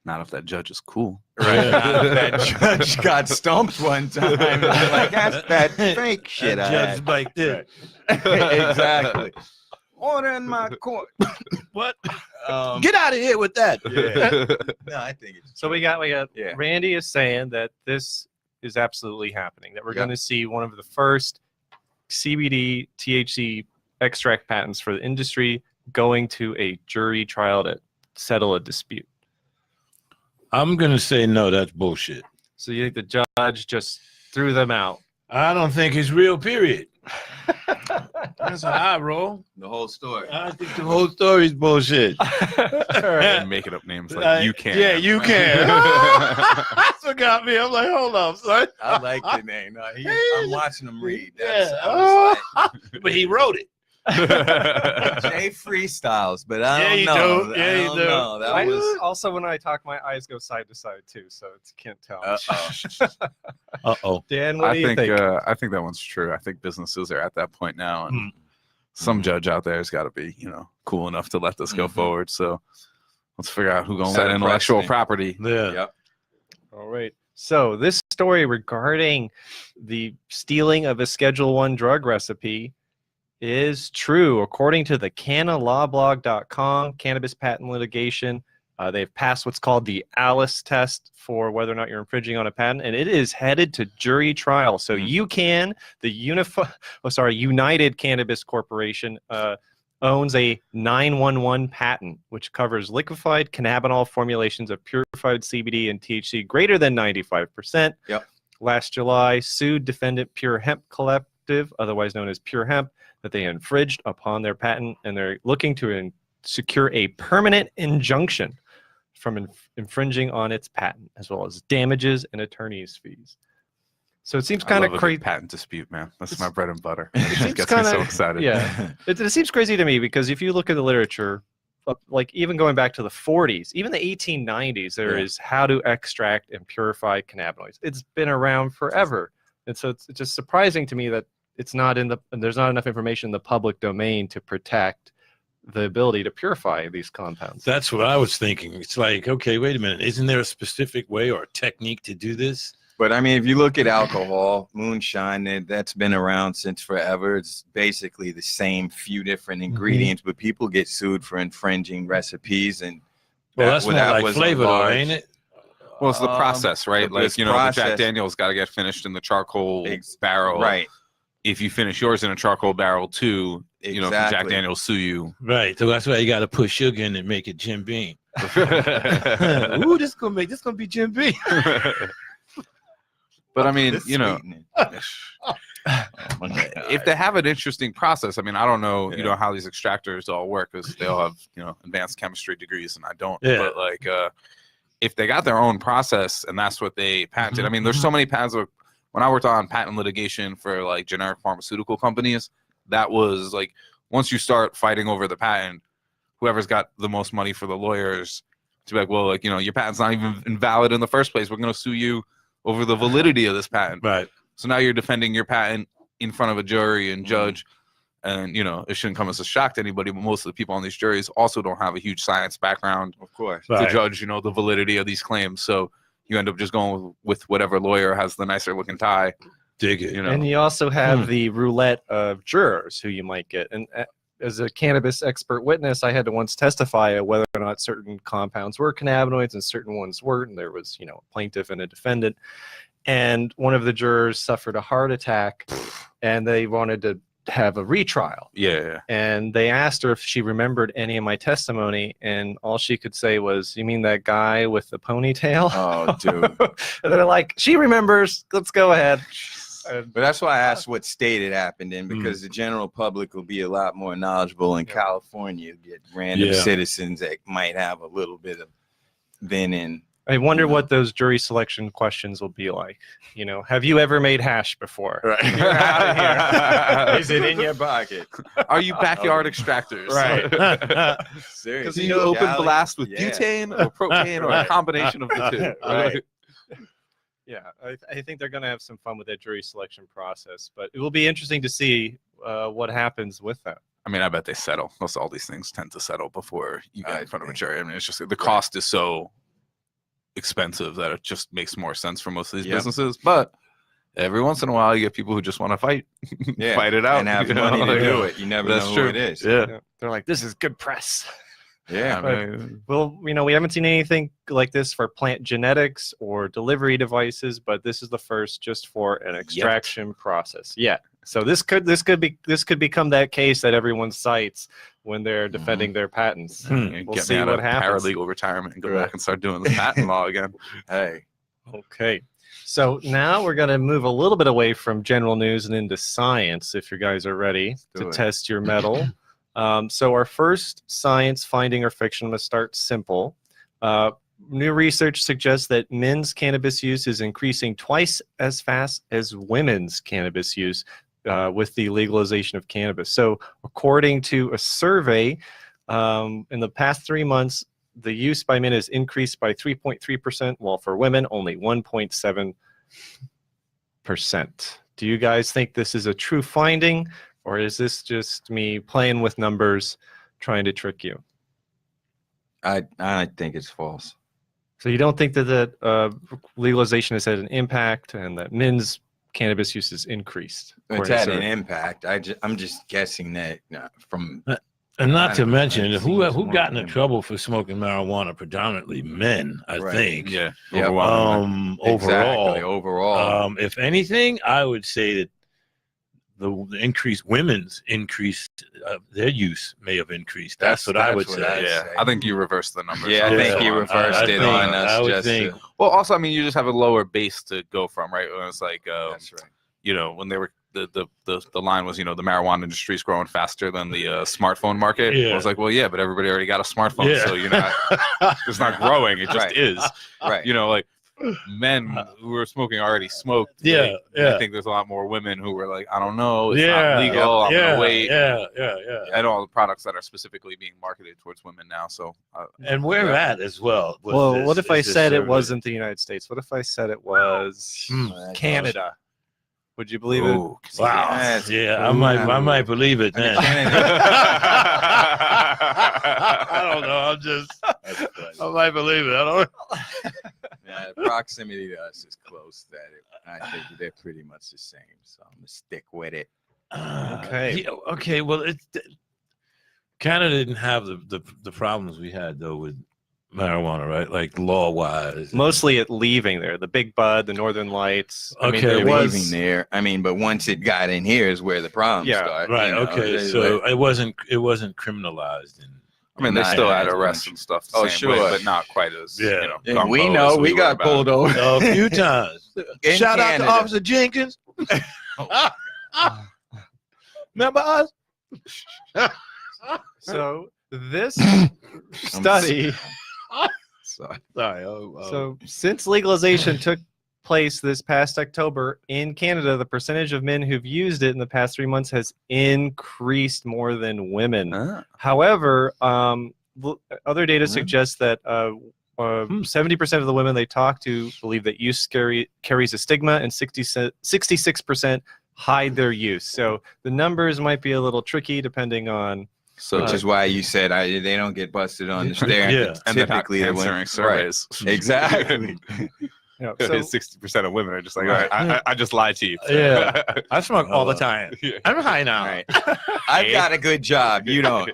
Not if that judge is cool. Right. That judge got stumped one time. And they're like, that's that fake shit. I Judge had. like this. Exactly. Order in my court. What? Um, Get out of here with that. yeah. No, I think it's So we got Yeah. Randy is saying that this is absolutely happening, that we're Yep. going to see one of the first CBD THC extract patents for the industry going to a jury trial to settle a dispute? I'm gonna say no. That's bullshit. So you think the judge just threw them out? I don't think it's real. Period. That's how I roll. The whole story. I think the whole story is bullshit. And making up names like you can. Yeah, you can. That's what got me. I'm like, hold on, son. I like the name. No, I'm watching him read. But he wrote it. Jay freestyles, but I don't know. Yeah, you do. That was Also, when I talk, my eyes go side to side too, so you can't tell. Uh-oh. Dan, what do you think? I think that one's true. I think businesses are at that point now, and some judge out there has got to be, cool enough to let this go forward. So let's figure out who gonna get intellectual property. Yeah. Yep. All right. So this story regarding the stealing of a Schedule I drug recipe is true. According to the CannaLawBlog.com, cannabis patent litigation, they've passed what's called the Alice test for whether or not you're infringing on a patent, and it is headed to jury trial. So the United Cannabis Corporation owns a 911 patent, which covers liquefied cannabinol formulations of purified CBD and THC greater than 95%. Yep. Last July, sued defendant Pure Hemp Collective, otherwise known as Pure Hemp, that they infringed upon their patent, and they're looking to secure a permanent injunction from infringing on its patent, as well as damages and attorney's fees. So it seems kind of crazy. Patent dispute, man. That's my bread and butter. It gets me so excited. Yeah, it seems crazy to me because if you look at the literature, like even going back to the 40s, even the 1890s, there is how to extract and purify cannabinoids. It's been around forever, and so it's just surprising to me that it's not there's not enough information in the public domain to protect the ability to purify these compounds. That's what I was thinking. It's like, okay, wait a minute. Isn't there a specific way or a technique to do this? But I mean, if you look at alcohol, moonshine, that's been around since forever. It's basically the same few different ingredients, but people get sued for infringing recipes, and that's more like flavor, though, ain't it? Well, it's the process, right? Like, the Jack Daniel's got to get finished in the charcoal barrel. Right. If you finish yours in a charcoal barrel too, Jack Daniel's sue you. Right. So that's why you got to put sugar in and make it Jim Beam. Ooh, this gonna be Jim Beam. But I mean, if they have an interesting process, I mean, I don't know, how these extractors all work, because they all have, advanced chemistry degrees, and I don't. Yeah. But like, if they got their own process and that's what they patented, I mean, there's so many patents. When I worked on patent litigation for like generic pharmaceutical companies, that was like, once you start fighting over the patent, whoever's got the most money for the lawyers to be like, well, like, your patent's not even invalid in the first place. We're going to sue you over the validity of this patent. Right. So now you're defending your patent in front of a jury and judge. And, it shouldn't come as a shock to anybody, but most of the people on these juries also don't have a huge science background, of course, to judge, the validity of these claims. So you end up just going with whatever lawyer has the nicer looking tie. Dig it. And you also have the roulette of jurors who you might get. And as a cannabis expert witness, I had to once testify whether or not certain compounds were cannabinoids and certain ones weren't. And there was, a plaintiff and a defendant. And one of the jurors suffered a heart attack, and they wanted to have a retrial. Yeah. And they asked her if she remembered any of my testimony, and all she could say was, "You mean that guy with the ponytail?" Oh, dude. And they're like, "She remembers. Let's go ahead." But that's why I asked what state it happened in, because the general public will be a lot more knowledgeable. In California, you get random citizens that might have a little bit of in. I wonder what those jury selection questions will be like. Have you ever made hash before? Right. You're out of here. Is it in your pocket? Are you backyard extractors? Right. Seriously. Do you open blast with butane or propane or a combination of the two? Right. Yeah, I think they're going to have some fun with that jury selection process, but it will be interesting to see what happens with that. I mean, I bet they settle. Most all these things tend to settle before you get in front of a jury. I mean, it's just the cost is so expensive that it just makes more sense for most of these businesses. But every once in a while, you get people who just want to fight it out, and have money to do it. You never know who it is. Yeah, they're like, "This is good press." Yeah. Well, we haven't seen anything like this for plant genetics or delivery devices, but this is the first just for an extraction process. Yeah. So this could become that case that everyone cites when they're defending their patents. We'll Get see me out what of happens. paralegal retirement and go back and start doing the patent law again. Hey, Okay. So now we're going to move a little bit away from general news and into science, if you guys are ready do to it. test your mettle. So our first science finding or fiction, I'm going to start simple. New research suggests that men's cannabis use is increasing twice as fast as women's cannabis use with the legalization of cannabis. So according to a survey, in the past 3 months, the use by men has increased by 3.3%, while for women, only 1.7%. Do you guys think this is a true finding, or is this just me playing with numbers, trying to trick you? I think it's false. So you don't think that the legalization has had an impact and that men's cannabis use has increased? It's had an impact. I'm just guessing that from. And not I to don't know, mention, it who seems got into more- trouble for smoking marijuana? Predominantly men, I Right. think. Yeah. Yeah. Overwhelmingly. Exactly, Overall, overall. if anything, I would say that the increased women's increase, their use may have increased. That's what I would what say. I'd Yeah, say. I think you reversed the numbers. Yeah, I on think this you one. reversed I it think- on us. I would just think- to- Well, also, I mean, you just have a lower base to go from, right? When it's like, that's right. you know, when they were the line was, you know, the marijuana industry is growing faster than the smartphone market. Yeah. I was like, well, yeah, but everybody already got a smartphone, Yeah. so you're not. It's not growing. It just Right. is. Right. You know, like men who were smoking already smoked. Yeah, Like, yeah. I think there's a lot more women who were like, I don't know, it's Yeah, not legal. I'm yeah, gonna wait. yeah. And all the products that are specifically being marketed towards women now. So And where at as well? with Well, this- what if I is this said it survey? wasn't the United States? What if I said it was Canada? Would you believe it? ooh, Wow. Yes. Yeah, I might believe it then. I don't know. I'm just. I might believe it. I don't. Yeah, the proximity to us is close. I think they're pretty much the same. So I'm gonna stick with it. Okay. Yeah, okay. Well, Canada didn't have the problems we had though with marijuana, right? Like law wise. Mostly it leaving there, the Big Bud, the Northern Lights. I mean, Okay, there well, was Leaving there. I mean, but once it got in here is where the problems Yeah, start. Right. you know, Okay. they- So it wasn't criminalized. I mean, they Not still had as arrests much. and stuff. The Oh, same way, sure. but not quite as Yeah. you know. Yeah, gung-ho we know as we were got about pulled it. over. A few times. In Shout out to Canada. Officer Jenkins. Remember us? so this study. Sorry. Sorry. So since legalization took place this past October in Canada, the percentage of men who've used it in the past 3 months has increased more than women. However, other data suggests that 70% of the women they talk to believe that use carries a stigma, and 66% hide their use. So the numbers might be a little tricky depending on. So Which is why you said they don't get busted on the Yeah. steering. and they're not Typically, the women- answering surveys. Right. Exactly. You know, so 60% of women are just like, Right. all right, I just lied to you. Yeah. I smoke all the Oh, time. Yeah. I'm high now. Right. I've got a good job. You don't.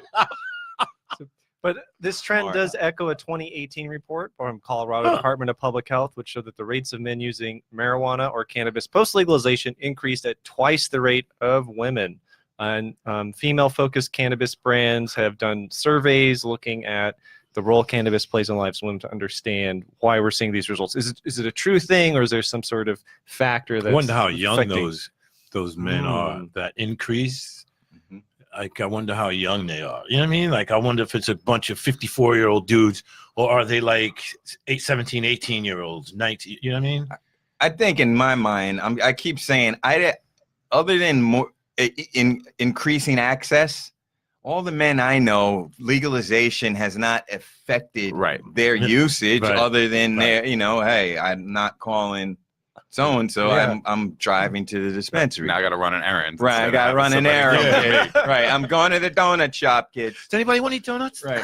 But this trend Smart. does echo a 2018 report from Colorado Department of Public Health, which showed that the rates of men using marijuana or cannabis post-legalization increased at twice the rate of women. And female-focused cannabis brands have done surveys looking at the role cannabis plays in the lives of women to understand why we're seeing these results. Is it a true thing, or is there some sort of factor I that's wonder how young affecting- those men are. That increase. Mhm. Like, I wonder how young they are. You know what I mean? Like, I wonder if it's a bunch of 54-year-old dudes, or are they like 17, 18-year-olds, 19? You know what I mean? I think in my mind, I keep saying, other than more in increasing access, all the men I know, legalization has not affected Right. their usage, Right. other than Right. their, hey, I'm not calling so and so. Yeah. I'm driving to the dispensary. Now I got to run an errand. Right, I instead of got to having run an somebody errand. come Yeah. get me. Right, I'm going to the donut shop, kids. Does anybody want to eat donuts? Right.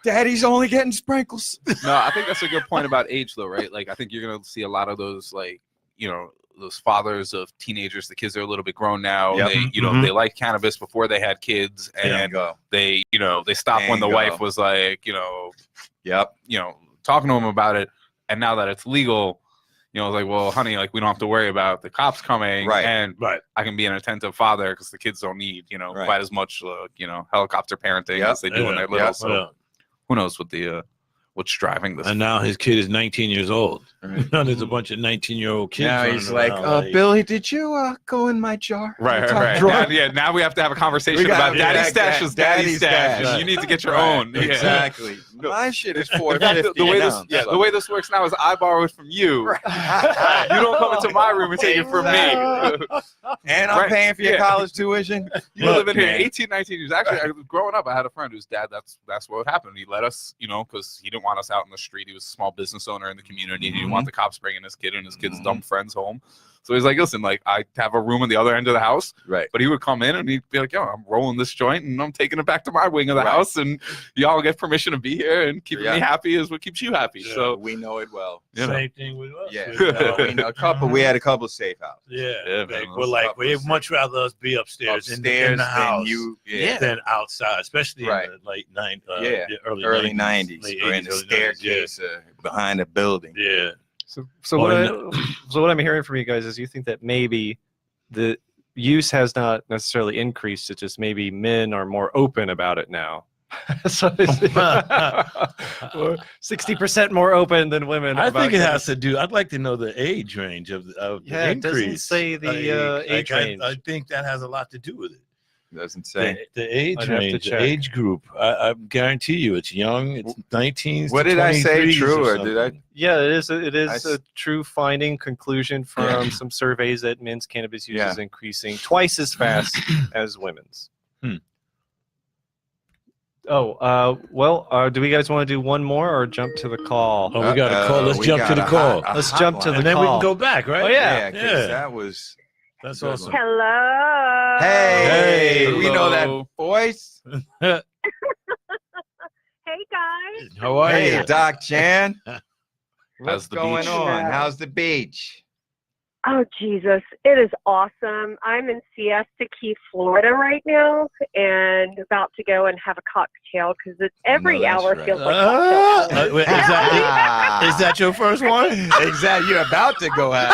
Daddy's only getting sprinkles. No, I think that's a good point about age, though, right? Like, I think you're gonna see a lot of those, like, you know, those fathers of teenagers. The kids are a little bit grown now. Yep. They, you know, Mhm. they like cannabis before they had kids, There you and go. they, you know, they stopped when the Bingo. wife was like, Yep. talking to them about it, and now that it's legal, you know, like, well, honey, like we don't have to worry about the cops coming, Right. and I can be an attentive father because the kids don't need, you know, quite as much, you know, helicopter parenting as they do when they're little. So who knows what the what's driving this? And now his kid is 19 years old. Right. There's a bunch of 19-year-old kids. Now he's like, Billy, did you go in my jar? Right. Now we have to have a Now about Daddy's stash is Daddy's stash. Right. You need to get your own. Exactly. My shit is $4.50. The way this works now is I borrow it from you. Right. You don't come into my room and take it from me. And I'm paying for your college tuition. You live in here 18, 19 years. Actually, growing up, I had a friend whose dad, that's what happened. He let us, you know, because he didn't want us out in the street. He was a small business owner in the community. He didn't want the cops bringing his kid and his kid's dumb friends home. So he's like, listen, like I have a room on the other end of the house. Right. But he would come in and he'd be like, yo, I'm rolling this joint and I'm taking it back to my wing of the house. And y'all get permission to be here, and keeping me happy is what keeps you happy. Yeah. So we know it well. Same thing with us. Yeah. We know we had a couple of safe houses. Yeah. We'd much rather us be upstairs in the house than outside, especially in the late 90s, early 90s, or in the staircase behind a building. Yeah. So what I'm hearing from you guys is you think that maybe the use has not necessarily increased. It's just maybe men are more open about it now. So 60% more open than women. I think it has to do. I'd like to know the age range of the increase. It doesn't say the age range. I think that has a lot to do with it. Doesn't say the age range, the age group. I guarantee you, it's young. It's 19. What did I say? True or did I? Yeah, it is. It is a true finding conclusion from some surveys that men's cannabis use is increasing twice as fast as women's. Do we guys want to do one more or jump to the call? Oh, we got a call. Let's jump to the call. Let's jump to the call. And then we can go back, right? Oh, yeah. That was. That's awesome. Hello. Hey, we know that voice. Hey, guys. How are you? Hey, Doc Chan. What's going on? How's the beach? Oh, Jesus. It is awesome. I'm in Siesta Key, Florida right now, and about to go and have a cocktail because it's every hour feels like cocktail. Is that your first one? Exactly. You're about to go out.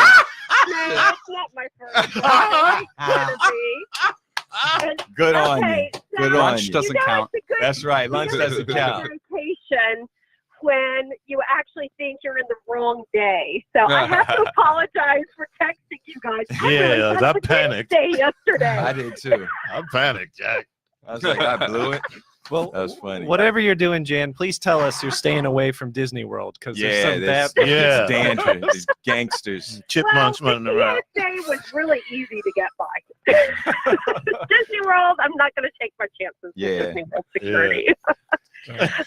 No, that's not my first one. Good on you. Good on lunch you. Doesn't count. That's right. Lunch doesn't count. Vacation when you actually think you're in the wrong day. So I have to apologize for texting you guys. I panicked. Yesterday. I did too. I panicked, Jack. I was like, I blew it. Well, that was funny. Whatever you're doing, Jan, please tell us you're staying away from Disney World because there's some bad. It's dangerous. It's gangsters, chipmunks running around. Day was really easy to get by. Disney World, I'm not going to take my chances with Disney World security.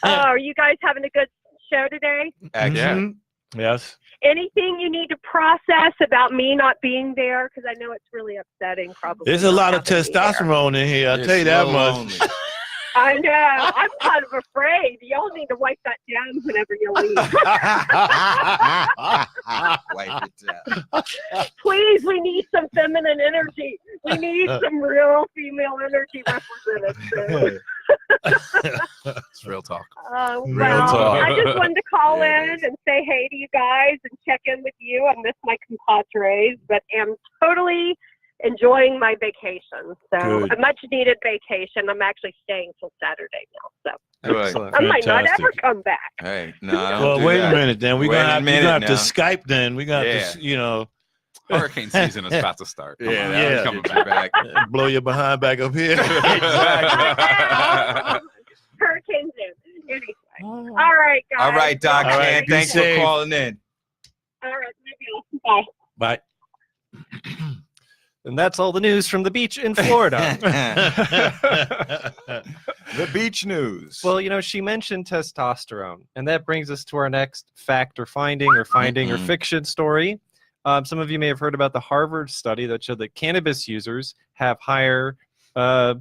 Are you guys having a good show today? Excellent. Yes. Anything you need to process about me not being there? Because I know it's really upsetting. Probably. There's a lot of testosterone in here. I'll tell you that much. I know. I'm kind of afraid. Y'all need to wipe that down whenever you leave. Wipe it down. Please, we need some feminine energy. We need some real female energy represented. It's real talk. I just wanted to call in and say hey to you guys and check in with you. I miss my compadres, but am totally enjoying my vacation. So a much needed vacation. I'm actually staying till Saturday now. So I might not ever come back. Hey, no. Well, wait a minute then. We're gonna have to Skype then. We're gonna have to, hurricane season is about to start. Coming back. Blow your behind back up here. Hurricane season. Anyway. All right, guys. All right, Doc. Right, thanks for calling in. All right, maybe. Bye. Bye. And that's all the news from the beach in Florida. The beach news. Well, she mentioned testosterone, and that brings us to our next fact or finding or fiction story. Some of you may have heard about the Harvard study that showed that cannabis users have higher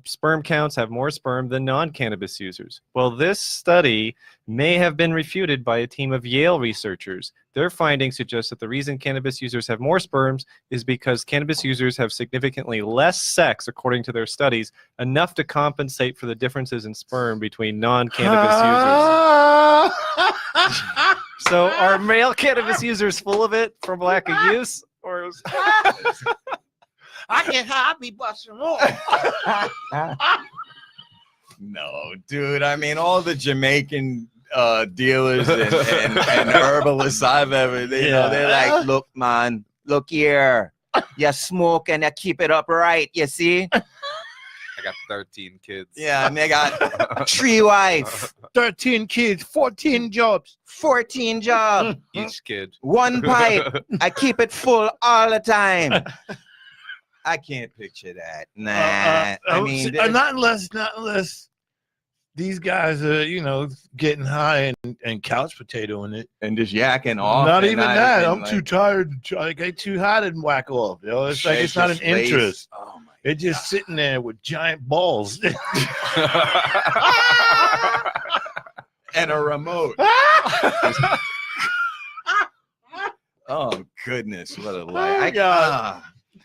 sperm counts, have more sperm than non-cannabis users. Well, this study may have been refuted by a team of Yale researchers. Their findings suggest that the reason cannabis users have more sperms is because cannabis users have significantly less sex, according to their studies, enough to compensate for the differences in sperm between non-cannabis users. So are male cannabis users full of it from lack of use, or? I get high, I be busting more. No, dude. I mean, all the Jamaican dealers and herbalists I've ever, they're like, look, man, look here. You smoke and you keep it upright, you see? I got 13 kids. Yeah, and they got 3 wives, 13 kids, 14 jobs. 14 jobs, Each kid. 1 pipe. I keep it full all the time. I can't picture that. Nah. I mean, not unless these guys are, getting high and couch potatoing it. and just yakking off. Not and even that. I'm like, too tired. I get too high to whack off. It's like it's not an just lace. interest. Oh my It's just sitting there with giant balls. and a remote. Oh goodness, what a lie! God.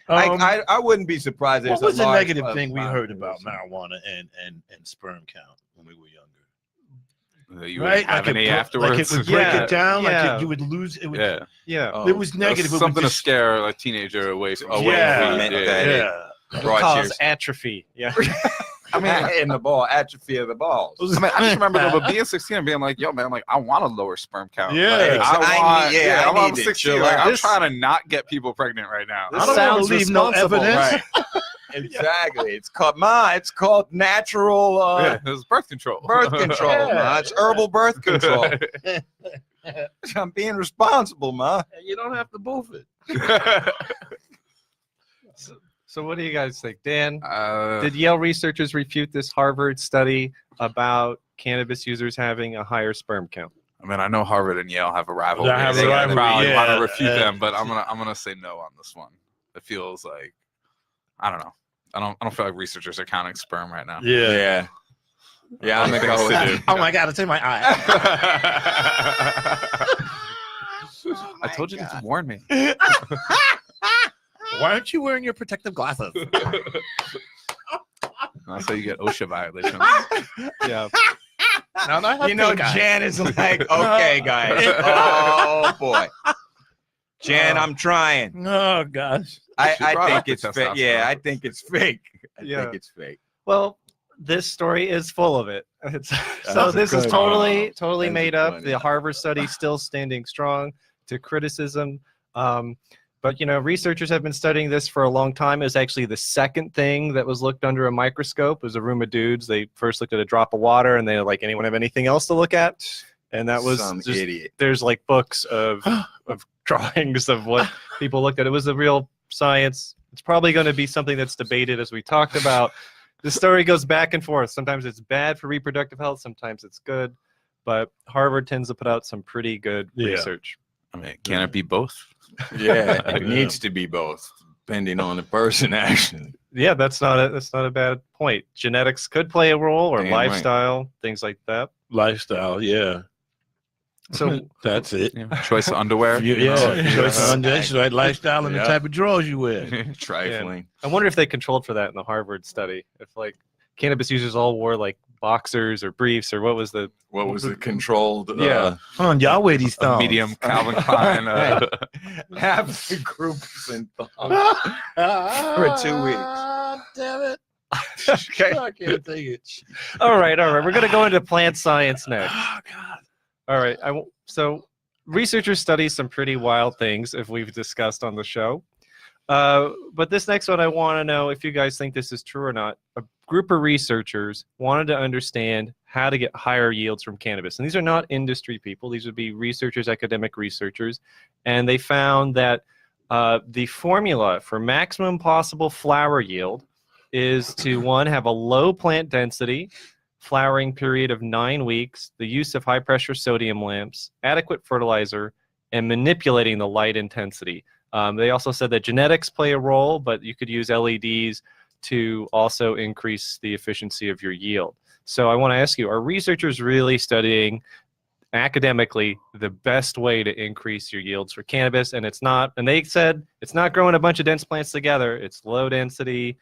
I wouldn't be surprised. What There's was a the large negative thing we heard about population. marijuana and sperm count when we were younger? You Right? would have any Like afterwards. it would break Yeah, it down. yeah. Like you would lose. It would, Yeah. Yeah. Oh, It was negative. It would Something to just- scare a teenager away from Yeah. weed. meant Yeah. that it Yeah. brought Cause you atrophy. Yeah. I mean, in the ball, atrophy of the balls. I mean, I just remember though, being 16 and being like, "Yo, man, like I want a lower sperm count. Yeah. Like, I need- yeah, I I'm need to 16. chill Like, out. I'm This- trying to not get people pregnant right now. This I don't sounds want to leave no responsible. evidence. Right. Exactly. It's called natural Yeah, it was birth control. birth control, Yeah. ma. It's herbal birth control. I'm being responsible, ma. You don't have to boof it. So what do you guys think, Dan? Uh, Did Yale researchers refute this Harvard study about cannabis users having a higher sperm count? I mean, I know Harvard and Yale have a rivalry. They have a so I rivalry, probably want yeah. to refute them, but I'm gonna say no on this one. It feels like I don't know. I don't feel like researchers are counting sperm right now. Yeah. Yeah, I'm gonna go with you. Oh my God! It's in my eye. I told you to warn me. Why aren't you wearing your protective glasses? That's how you get OSHA violations. Yeah. No, no, You know, Jan is like, okay, guys. Oh boy, Jan, I'm trying. Oh gosh. She I brought think up the it's fake. testosterone. Yeah, I think it's fake. I Yeah. think it's fake. Well, this story is full of it. So this is good totally That's made a up. good The one. Harvard study still standing strong to criticism. But researchers have been studying this for a long time. It was actually the second thing that was looked under a microscope. It was a room of dudes. They first looked at a drop of water, and they were like, anyone have anything else to look at? And that was Some just, idiot. there's like books of drawings of what people looked at. It was a real science. It's probably going to be something that's debated, as we talked about. The story goes back and forth. Sometimes it's bad for reproductive health. Sometimes it's good. But Harvard tends to put out some pretty good Yeah. research. I mean, can it be both? Yeah, it Yeah. needs to be both, depending on the person. Actually, Yeah, that's not a bad point. Genetics could play a role, or Damn right. lifestyle, things like that. Lifestyle. Yeah. So That's it. Choice of underwear. Yeah. Choice of Yeah. underwear, right? Lifestyle and the Yeah. type of drawers you wear. trifling. I wonder if they controlled for that in the Harvard study. If like cannabis users all wore like boxers or briefs, or what was the What was the controlled? Yeah. Come on, y'all wear these A thongs. medium Calvin Klein. Half the groups and thongs. For 2 weeks. Damn it. Okay. I can't take it. All right. We're gonna go into plant science next. Oh, God. All right. So researchers study some pretty wild things, if we've discussed on the show. But this next one, I want to know if you guys think this is true or not. A group of researchers wanted to understand how to get higher yields from cannabis. And these are not industry people. These would be researchers, academic researchers. And they found that the formula for maximum possible flower yield is to, one, have a low plant density, flowering period of 9 weeks, the use of high-pressure sodium lamps, adequate fertilizer, and manipulating the light intensity. They also said that genetics play a role, but you could use LEDs to also increase the efficiency of your yield. So I want to ask you, are researchers really studying academically the best way to increase your yields for cannabis? And it's not, and they said it's not growing a bunch of dense plants together. It's low density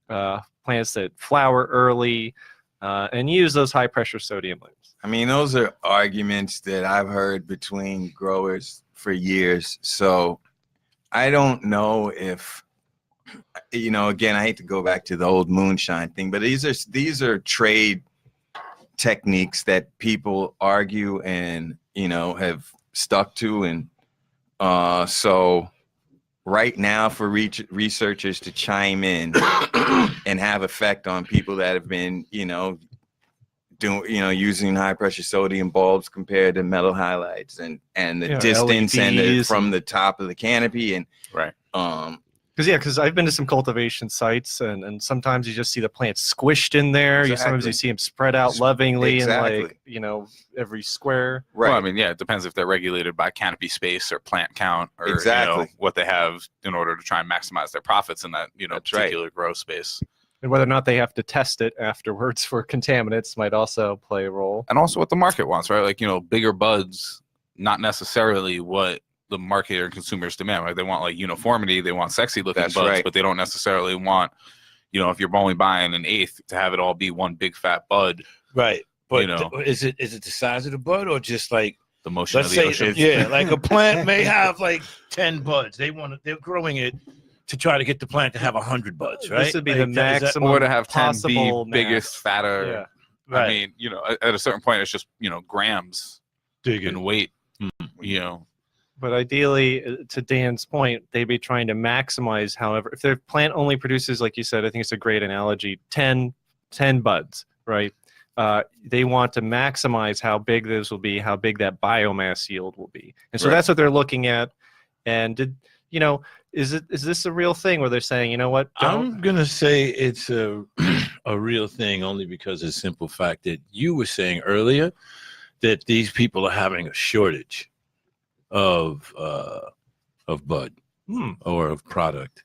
plants that flower early. and use those high pressure sodium loops. I mean, those are arguments that I've heard between growers for years. So I don't know if, again, I hate to go back to the old moonshine thing, but these are trade techniques that people argue and, have stuck to. And so right now for researchers to chime in and have effect on people that have been, using high pressure sodium bulbs compared to metal halides and the distance LEDs from the top of the canopy and right. Because I've been to some cultivation sites and sometimes you just see the plants squished in there. Exactly. Sometimes you see them spread out lovingly exactly. in every square. Right. Well, I mean, it depends if they're regulated by canopy space or plant count or exactly. what they have in order to try and maximize their profits in that particular grow space. And whether or not they have to test it afterwards for contaminants might also play a role. And also what the market wants, right? Like, bigger buds, not necessarily what the market or consumers demand. Right? They want like uniformity, they want sexy looking buds, right. but they don't necessarily want, if you're only buying an eighth, to have it all be one big fat bud. Right. But is it the size of the bud or just like the motion of the ocean? Yeah, like a plant may have like 10 buds. They're growing it to try to get the plant to have 100 buds, right? This would be the maximum, or to have 10 possible biggest, fatter. Yeah. Right. I mean, at a certain point, it's just grams and weight. But ideally, to Dan's point, they'd be trying to maximize. However, if their plant only produces, like you said, I think it's a great analogy, 10 buds, right? They want to maximize how big this will be, how big that biomass yield will be, and so that's what they're looking at. And is this a real thing where they're saying, what? I'm gonna say it's a real thing only because of the simple fact that you were saying earlier that these people are having a shortage of bud or of product.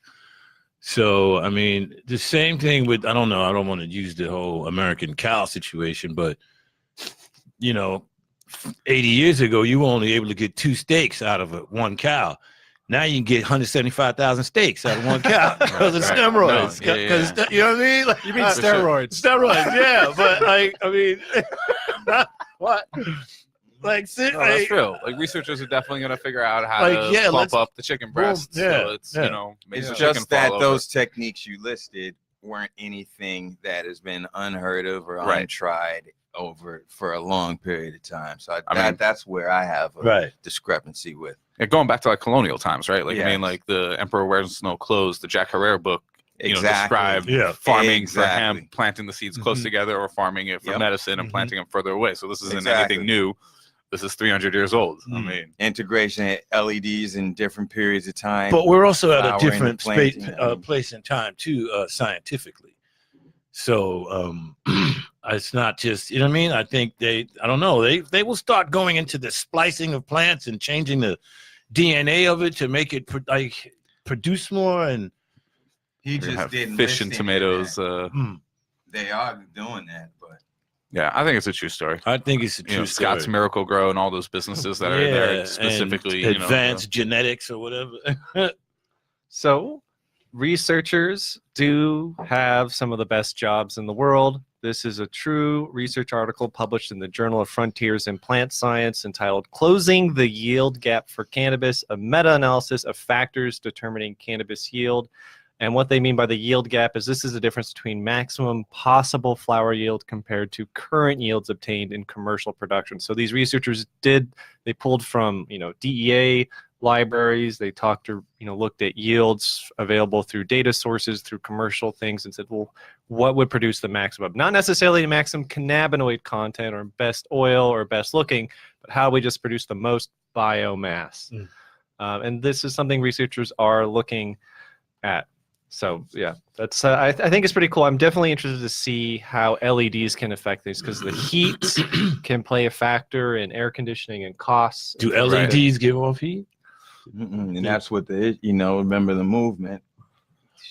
So I mean, the same thing with I don't want to use the whole American cow situation, but 80 years ago you were only able to get 2 steaks out of one cow. Now you can get 175,000 steaks out of one cow because of steroids. You know what I mean? Like, you mean steroids? Steroids, yeah. But what? Like, that's true. Like researchers are definitely going to figure out how to bump up the chicken breast. So it's it's just that those techniques you listed weren't anything that has been unheard of or untried for a long period of time. So that's where I have a discrepancy with. Going back to like colonial times, right? Like I mean, like the Emperor Wears No Clothes, the Jack Herrera book, described farming for hemp, planting the seeds close together, or farming it for medicine and planting them further away. So this isn't anything new. This is 300 years old. I mean, integration of LEDs in different periods of time. But we're also at a different place and time too, scientifically. So it's not just, you know what I mean? I think they will start going into the splicing of plants and changing the DNA of it to make it produce more. And he just didn't fish and tomatoes. They are doing that, but yeah, I think it's a true story. I think it's a true story. Scott's Miracle Grow and all those businesses that are there specifically, advanced genetics or whatever. So researchers do have some of the best jobs in the world. This is a true research article published in the Journal of Frontiers in Plant Science entitled Closing the Yield Gap for Cannabis, a meta-analysis of factors determining cannabis yield. And what they mean by the yield gap is this is the difference between maximum possible flower yield compared to current yields obtained in commercial production. So these researchers they pulled from, DEA libraries, they looked at yields available through data sources, through commercial things, and said, well, what would produce the maximum? Not necessarily the maximum cannabinoid content or best oil or best looking, but how we just produce the most biomass. And this is something researchers are looking at. So yeah, that's I think it's pretty cool. I'm definitely interested to see how LEDs can affect these because the heat can play a factor in air conditioning and costs. Do LEDs give off heat? And that's what remember the movement.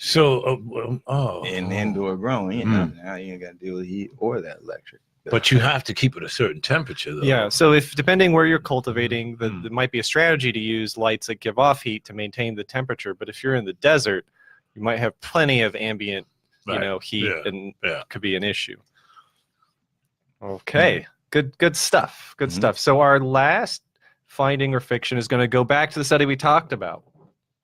So, in indoor growing, now you ain't got to deal with heat or that electric. But you have to keep it a certain temperature, though. Yeah. So if depending where you're cultivating, there might be a strategy to use lights that give off heat to maintain the temperature. But if you're in the desert, you might have plenty of ambient, heat, and could be an issue. Okay. Good stuff. Good stuff. So our last finding or fiction is going to go back to the study we talked about.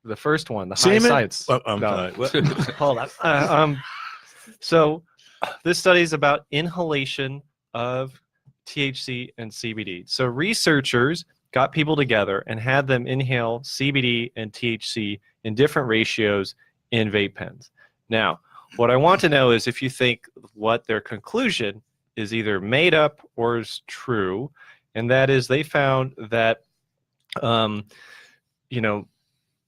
The first one, the high science. Oh, I'm sorry. What? Hold on. So this study is about inhalation of THC and CBD. So researchers got people together and had them inhale CBD and THC in different ratios in vape pens. Now, what I want to know is if you think what their conclusion is either made up or is true, and that is they found that,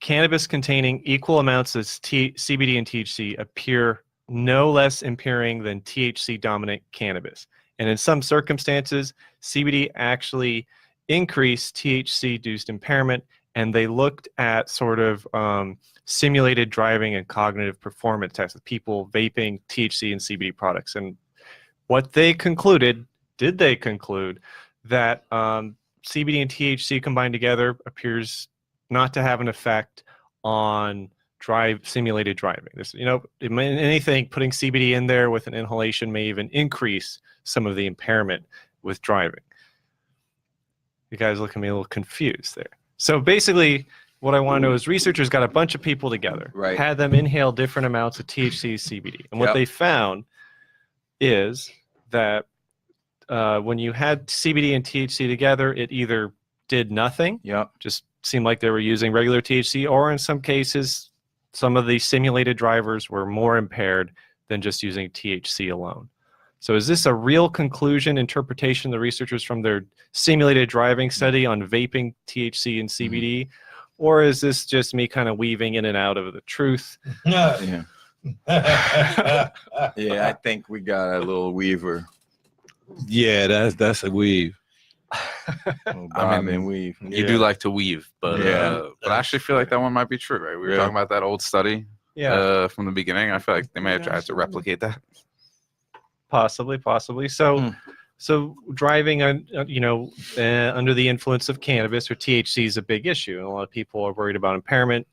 cannabis containing equal amounts of CBD and THC appear no less impairing than THC dominant cannabis. And in some circumstances, CBD actually increased THC-induced impairment, and they looked at sort of simulated driving and cognitive performance tests with people vaping THC and CBD products. And what they concluded, did they conclude that CBD and THC combined together appears not to have an effect on simulated driving. This, anything putting CBD in there with an inhalation may even increase some of the impairment with driving. You guys look at me a little confused there. So basically, what I want to know is researchers got a bunch of people together, had them inhale different amounts of THC, CBD, and what they found is that when you had CBD and THC together, it either did nothing, just seemed like they were using regular THC, or in some cases, some of the simulated drivers were more impaired than just using THC alone. So is this a real conclusion, interpretation, the researchers from their simulated driving study on vaping THC and CBD, or is this just me kind of weaving in and out of the truth? Yeah, I think we got a little weaver. Yeah, that's a weave. I mean, weave. You do like to weave, but I actually feel like that one might be true, right? We were talking about that old study from the beginning. I feel like they may have tried to replicate that. Possibly. So driving, under the influence of cannabis or THC is a big issue, and a lot of people are worried about impairment.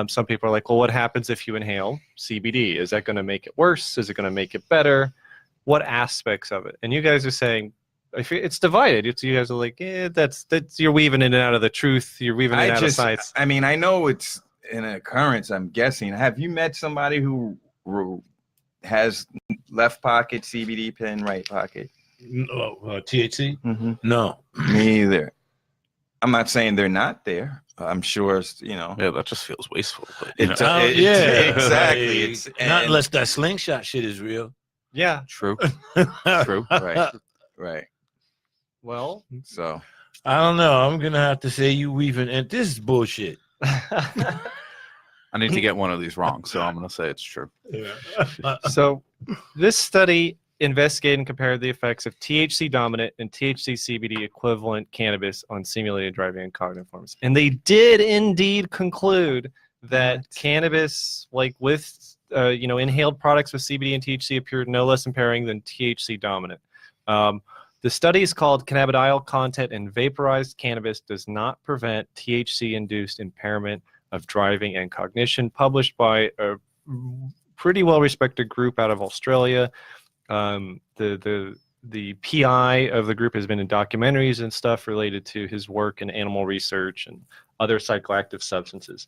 Some people are like, well, what happens if you inhale CBD? Is that going to make it worse? Is it going to make it better? What aspects of it? And you guys are saying it's divided. You guys are like, that's you're weaving in and out of the truth. You're weaving in and out of science. I mean, I know it's an occurrence, I'm guessing. Have you met somebody who has left pocket CBD pen, right pocket? THC? Mm-hmm. No. Me either. I'm not saying they're not there. I'm sure, Yeah, that just feels wasteful. But, exactly. It's not unless that slingshot shit is real. Yeah. True. True. Right. Well, so I don't know. I'm gonna have to say you weaving, and this is bullshit. I need to get one of these wrong, so I'm gonna say it's true. So this study investigated and compared the effects of THC dominant and THC CBD equivalent cannabis on simulated driving and cognitive performance, and they did indeed conclude that cannabis, like with inhaled products with CBD and THC, appeared no less impairing than THC dominant. The study is called Cannabidiol content in vaporized cannabis does not prevent THC-induced impairment of driving and cognition, published by a pretty well-respected group out of Australia. The PI of the group has been in documentaries and stuff related to his work in animal research and other psychoactive substances.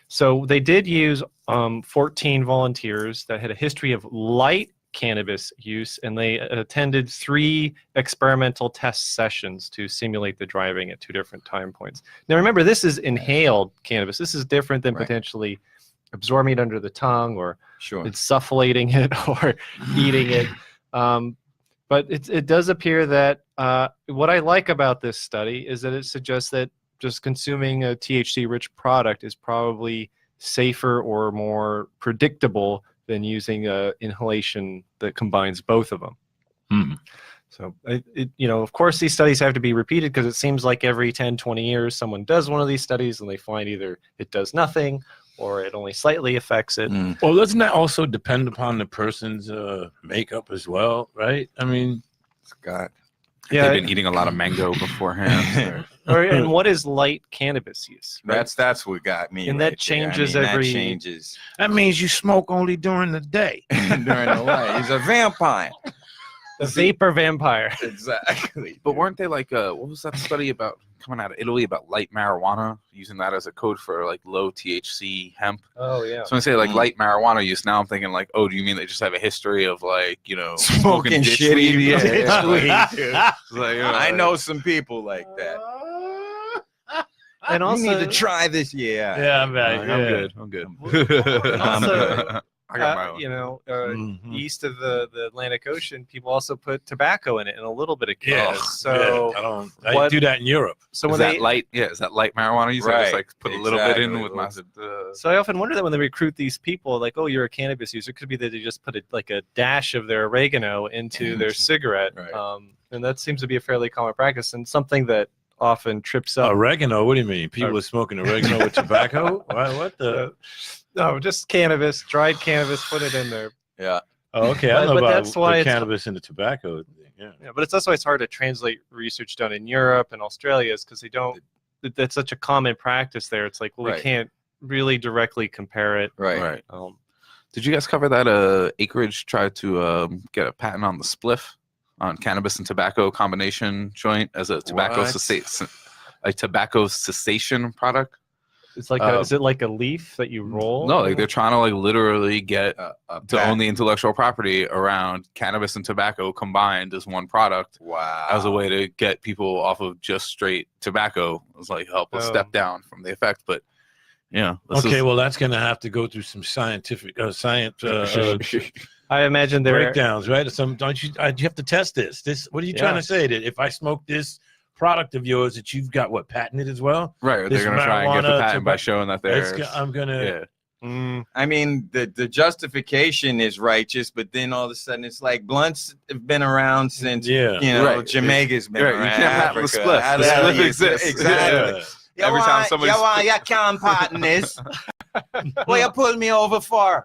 So they did use 14 volunteers that had a history of light cannabis use, and they attended 3 experimental test sessions to simulate the driving at 2 different time points. Now remember, this is inhaled cannabis. This is different than potentially absorbing it under the tongue or insufflating it or eating it. But it does appear that what I like about this study is that it suggests that just consuming a THC-rich product is probably safer or more predictable than using inhalation that combines both of them. So, of course, these studies have to be repeated because it seems like every 10, 20 years someone does one of these studies and they find either it does nothing or it only slightly affects it. Well, doesn't that also depend upon the person's makeup as well, right? I mean, Scott. Yeah, they've been eating a lot of mango beforehand. And what is light cannabis use? Right? That's what got me. And that changes that changes. That means you smoke only during the day. During the light. He's a vampire. The vapor vampire. Exactly. But weren't they like what was that study about coming out of Italy about light marijuana, using that as a code for like low THC hemp? Oh yeah. So when I say like light marijuana use, now I'm thinking like, oh, do you mean they just have a history of like, you know, Smoking ditch shitty weed? Yeah, ditch yeah, weed, like- dude. it's like, you I know some people like that. And also, You need to try this. Yeah. Yeah, man. I'm good. I'm good. Also, I got my own. you know, Mhm. east of the Atlantic Ocean, people also put tobacco in it and a little bit of Yeah. cannabis. So I don't. I what- do that in Europe. so Is when that they light? Yeah, is that light marijuana use? I just Right, like put a little bit in exactly. with my. So I often wonder that when they recruit these people, like, oh, you're a cannabis user, it could be that they just put like a dash of their oregano into their cigarette, Right. and that seems to be a fairly common practice and something that often trips up. Oregano? What do you mean? People are smoking oregano with tobacco? What the? No, just cannabis, dried cannabis, put it in there. Yeah. Oh, okay. I But- know but about that's why the it's- cannabis and the tobacco thing. Yeah. Yeah, but that's why it's hard to translate research done in Europe and Australia, is because they don't. That's such a common practice there. It's like, well, we Right. can't really directly compare it. Right. Right. Did you guys cover that? Acreage tried to get a patent on the spliff, on cannabis and tobacco combination joint as a tobacco cessation product. It's like, is it like a leaf that you roll? No, like they're trying to like literally get to patent. own the intellectual property around cannabis and tobacco combined as one product, Wow. as a way to get people off of just straight tobacco. It was like help us Oh. step down from the effect, but yeah. Okay, well, that's going to have to go through some scientific I imagine they're breakdowns, right? Some don't you? You have to test this. What are you trying Yeah. to say? That if I smoke this product of yours, that you've got what patented as well? right. this They're gonna try and get the marijuana patent by tobacco- showing that they're. I'm gonna. Yeah. I mean, the justification is righteous, but then all of a sudden it's like blunts have been around since, Yeah. you know, Right. Jamaica's been Right, you around. can't patent the Africa. spliff. How The hell spliff you- exists. Exactly. Yeah. Every time somebody you can't patent this. What you pulled me over for?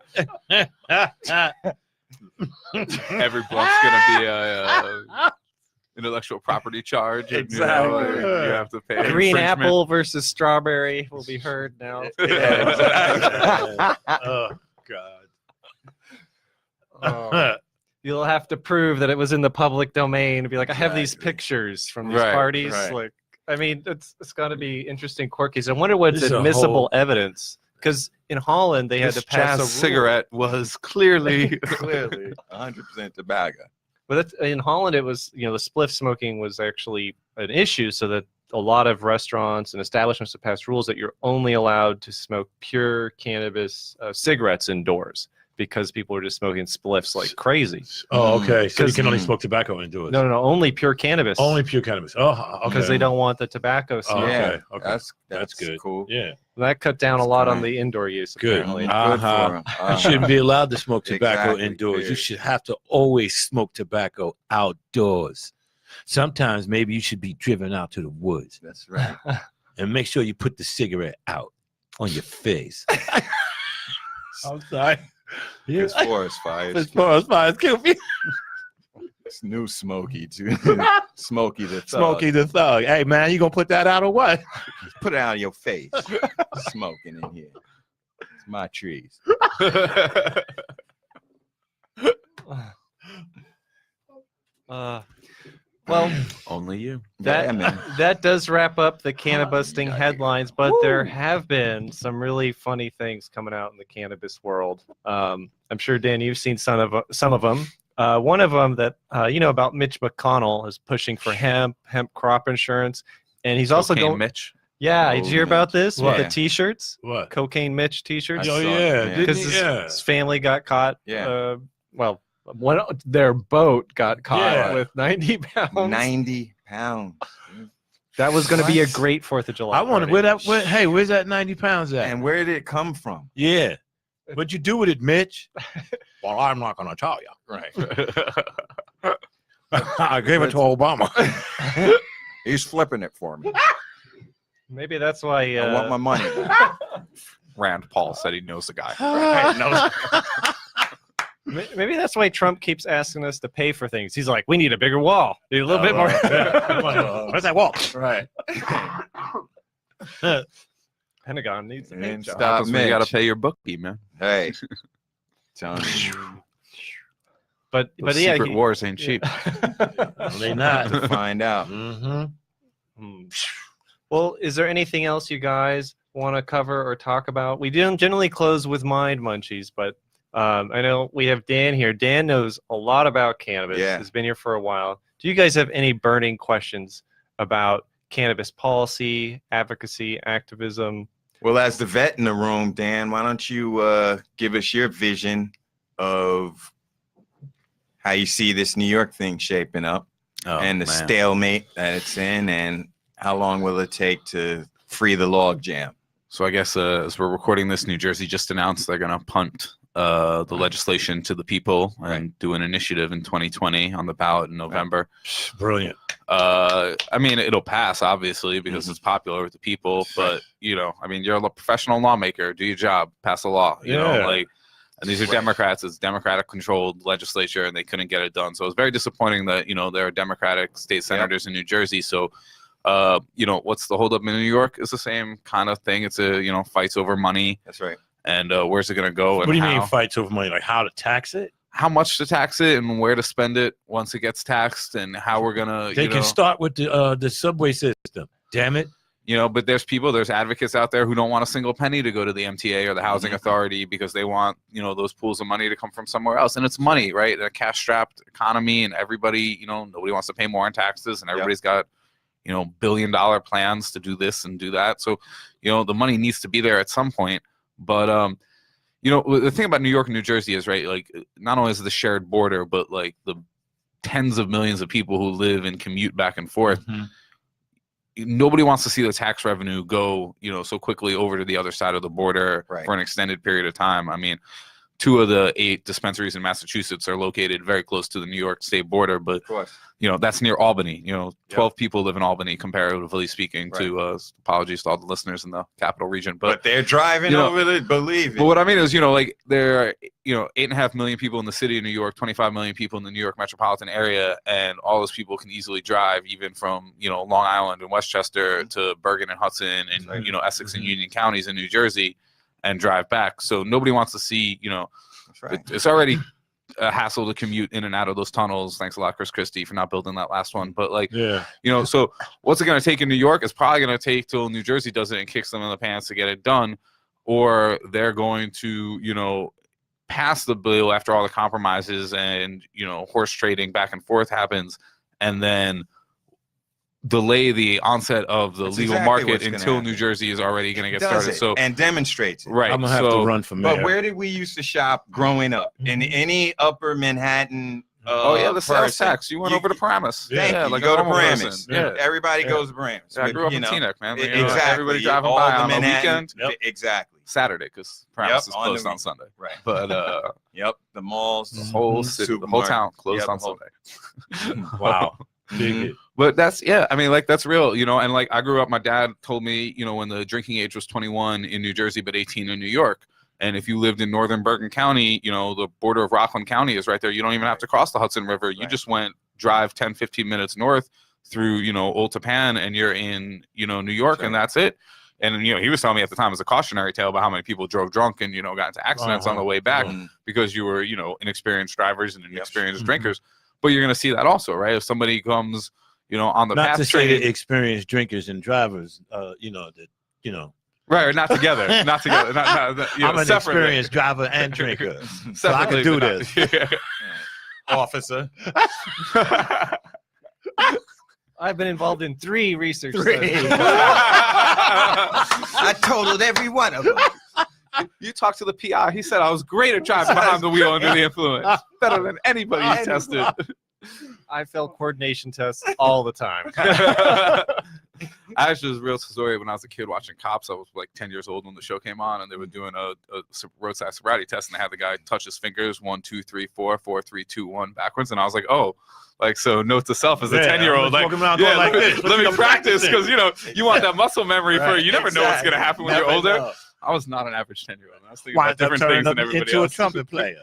Every blunt's gonna be a intellectual property charge. and, you know, Exactly. you have to pay green infringement. apple versus strawberry will be heard now. Yeah, exactly. Oh God. Oh. You'll have to prove that it was in the public domain. Be like, I have these Exactly. pictures from these Right, parties. right. Like, I mean, it's got to be interesting court case. I wonder what's This is a admissible whole- evidence, because in Holland they had This to pass a jazz rule. cigarette was clearly Clearly, 100% tobacco. But that's, in Holland, it was, you know, the spliff smoking was actually an issue, so that a lot of restaurants and establishments have passed rules that you're only allowed to smoke pure cannabis cigarettes indoors, because people are just smoking spliffs like crazy. Oh, okay. So you 'Cause- can only smoke tobacco indoors. No, only pure cannabis. Only pure cannabis. Oh, okay. because they don't want the tobacco smoke. Oh, Yeah, okay, okay. That's good. Cool. Yeah. That cut down a That's lot on fine. the indoor use. Good. Apparently. Good Uh-huh. for 'em. You shouldn't be allowed to smoke tobacco Exactly, indoors. You period. should have to always smoke tobacco outdoors. Sometimes maybe you should be driven out to the woods That's right. and make sure you put the cigarette out on your face. I'm sorry. Yeah. It's forest fires. As far as fires kill me. It's new Smokey too. Smokey the Thug. Smokey the Thug. Hey man, you gonna put that out or what? Put it out of your face. Smoking in here. It's my trees. Well, only you. that Yeah, man. that does wrap up the CannaBusting yeah. headlines, but there have been some really funny things coming out in the cannabis world. I'm sure, Dan, you've seen some of them. One of them that you know about, Mitch McConnell is pushing for hemp crop insurance, and he's also Cocaine going. Mitch. Yeah, did you hear about this What? with the T-shirts? What? Cocaine Mitch T-shirts. I Oh saw it, yeah, yeah. didn't Because he? Yeah. his family got caught. Yeah. Well, their boat got caught Yeah. with 90 pounds. 90 pounds. That was going to be a What? great 4th of July. I wonder party. where's that 90 pounds at? And where did it come from? Yeah. What'd you do with it, Mitch? Well, I'm not gonna tell you. Right. I gave it to Obama. He's flipping it for me. Maybe that's why. I want my money back. Rand Paul said he knows the guy. Maybe that's why Trump keeps asking us to pay for things. He's like, we need a bigger wall. Need a little bit more. Where's that wall? Right. Pentagon needs a big And job. stop That's when you got to Mitch. pay your bookie, man. Hey. Telling you. But yeah, secret wars ain't cheap. No, they not. To find out. Well, is there anything else you guys want to cover or talk about? We didn't generally close with mind munchies, but I know we have Dan here. Dan knows a lot about cannabis. Yeah. Has been here for a while. Do you guys have any burning questions about cannabis policy, advocacy, activism? Well, as the vet in the room, Dan, why don't you give us your vision of how you see this New York thing shaping up and the stalemate that it's in, and how long will it take to free the log jam? So I guess as we're recording this, New Jersey just announced they're going to punt the legislation to the people and do an initiative in 2020 on the ballot in November. Brilliant. I mean, it'll pass, obviously, because it's popular with the people. But, you know, I mean, you're a professional lawmaker. Do your job. Pass a law. You know, like, and these are Democrats. It's Democratic-controlled legislature, and they couldn't get it done. So it's very disappointing that, you know, there are Democratic state senators in New Jersey. So, you know, what's the holdup in New York is the same kind of thing. It's a, you know, fights over money. That's right. And where's it going to go? What do you mean fights over money? Like how to tax it? How much to tax it and where to spend it once it gets taxed, and how we're going to, They can start with the subway system. Damn it. You know, but there's advocates out there who don't want a single penny to go to the MTA or the housing authority because they want, you know, those pools of money to come from somewhere else. And it's money, right? A cash-strapped economy, and everybody, you know, nobody wants to pay more in taxes, and everybody's got, you know, billion-dollar plans to do this and do that. So, you know, the money needs to be there at some point. But, you know, the thing about New York and New Jersey is, right, like, not only is it the shared border, but, like, the tens of millions of people who live and commute back and forth. Nobody wants to see the tax revenue go, you know, so quickly over to the other side of the border for an extended period of time. I mean, 2 of the 8 dispensaries in Massachusetts are located very close to the New York state border, but, you know, that's near Albany. You know, 12 people live in Albany, comparatively speaking, to apologies to all the listeners in the capital region. But they're driving over the, believe it. But what I mean is, you know, like, there are, you know, 8.5 million people in the city of New York, 25 million people in the New York metropolitan area, and all those people can easily drive even from, you know, Long Island and Westchester to Bergen and Hudson and, you know, Essex and Union counties in New Jersey and drive back. So nobody wants to see, you know, it's already a hassle to commute in and out of those tunnels. Thanks a lot, Chris Christie, for not building that last one. But, like, you know, so what's it going to take in New York? It's probably going to take till New Jersey does it and kicks them in the pants to get it done, or they're going to, you know, pass the bill after all the compromises and, you know, horse trading back and forth happens, and then delay the onset of the legal market until New Jersey is already going to get started. So and demonstrates it. Right. I'm gonna have to run for mayor. But where did we used to shop growing up? In any Upper Manhattan? The sales tax. You went over to Paramus. Like go to Paramus. Everybody goes to Paramus. I grew up in Teaneck, man. Exactly. Everybody driving by on the weekend. Exactly. Saturday, because Paramus is closed on Sunday. Right. But the malls, the whole city, the whole town closed on Sunday. Wow. But that's, I mean, like, that's real, you know. And, like, I grew up, my dad told me, you know, when the drinking age was 21 in New Jersey but 18 in New York. And if you lived in northern Bergen County, you know, the border of Rockland County is right there. You don't even have to cross the Hudson River. You just drive 10, 15 minutes north through, you know, Old Tappan, and you're in, you know, New York, and that's it. And, you know, he was telling me at the time as a cautionary tale about how many people drove drunk and, you know, got into accidents on the way back because you were, you know, inexperienced drivers and inexperienced drinkers. But you're going to see that also, right? If somebody comes, you know, on the path, not to say that experienced drinkers and drivers, you know, that, you know. Right, or not together. Not together. You know, I'm an experienced driver and drinker. So I can do this. Officer. I've been involved in 3 research studies. I totaled every one of them. You talked to the PI. He said I was great at driving behind the wheel under the influence. Better than anybody he tested. I fail coordination tests all the time. I actually was a real story when I was a kid watching Cops. I was like 10 years old when the show came on, and they were doing a roadside sobriety test, and they had the guy touch his fingers 1, 2, 3, 4, 4, 3, 2, 1 backwards, and I was like, oh. Like, so note to self as a 10-year-old, like, around going like this. Let me practice, because, you know, you want that muscle memory for you never know what's going to happen when you're older. Know. I was not an average 10-year-old. I was thinking about different things than everybody else. Into a trumpet player.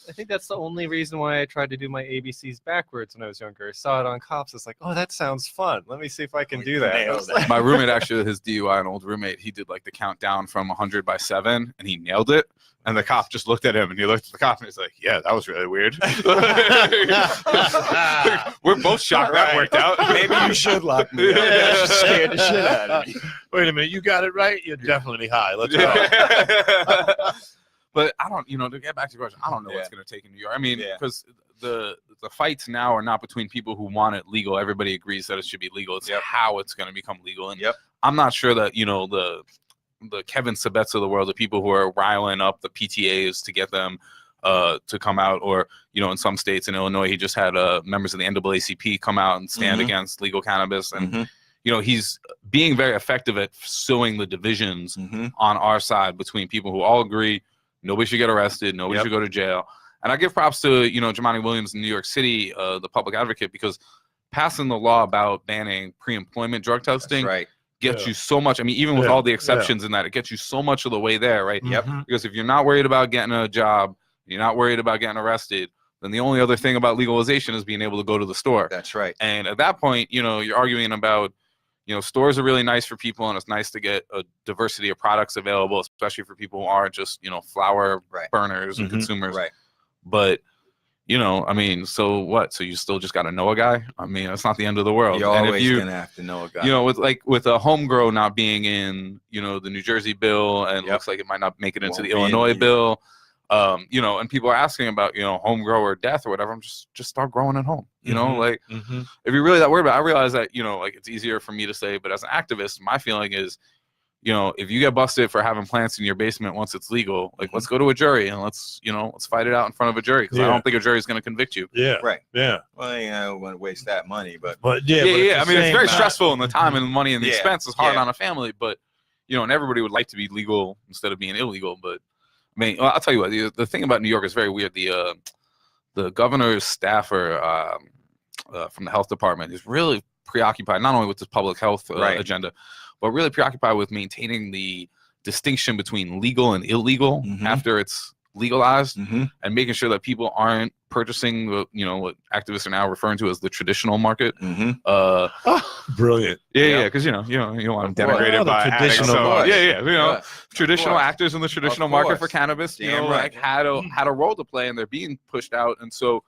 I think that's the only reason why I tried to do my ABCs backwards when I was younger. I saw it on cops. It's like, oh, that sounds fun. Let me see if I can do that. I was like, My roommate, actually, his DUI, an old roommate, he did like the countdown from 100 by 7, and he nailed it. And the cop just looked at him, and he looked at the cop, and he's like, "Yeah, that was really weird." We're both shocked that worked out. Maybe you should lock me up. That just scared the shit out of me. Wait a minute, you got it right. You're definitely high. Let's go. But I don't, to get back to your question, I don't know what's going to take in New York. I mean, because the fights now are not between people who want it legal. Everybody agrees that it should be legal. It's how it's going to become legal. And I'm not sure that the Kevin Sabets of the world, the people who are riling up the PTAs to get them to come out, or in some states in Illinois, he just had members of the NAACP come out and stand against legal cannabis, and he's being very effective at sowing the divisions on our side between people who all agree nobody should get arrested, nobody should go to jail. And I give props to Jumaane Williams in New York City, the public advocate, because passing the law about banning pre-employment drug testing gets you so much. I mean, even with all the exceptions in that, it gets you so much of the way there, right? Because if you're not worried about getting a job, you're not worried about getting arrested, then the only other thing about legalization is being able to go to the store. That's right. And at that point, you're arguing about, stores are really nice for people, and it's nice to get a diversity of products available, especially for people who aren't just, flower burners and consumers. Right. But I mean, so what? So you still just got to know a guy? I mean, that's not the end of the world. You're always going to have to know a guy. With a home grow not being in, the New Jersey bill, and looks like it might not make it into the Illinois bill, and people are asking about, home grow or death or whatever. I'm just start growing at home. If you're really that worried about it, I realize that, it's easier for me to say, but as an activist, my feeling is, if you get busted for having plants in your basement once it's legal, let's go to a jury and let's fight it out in front of a jury, because I don't think a jury is going to convict you. Yeah. Right. Yeah. Well, I don't want to waste that money, but I mean, it's very stressful, and the time and the money and the expense is hard on a family, but and everybody would like to be legal instead of being illegal. But I mean, I'll tell you what, the thing about New York is very weird. The governor's staffer from the health department is really preoccupied not only with this public health agenda, but really preoccupied with maintaining the distinction between legal and illegal after it's legalized, and making sure that people aren't purchasing what activists are now referring to as the traditional market. Brilliant. Because you don't want to denigrate it by traditional traditional actors in the traditional market for cannabis had a role to play, and they're being pushed out. And so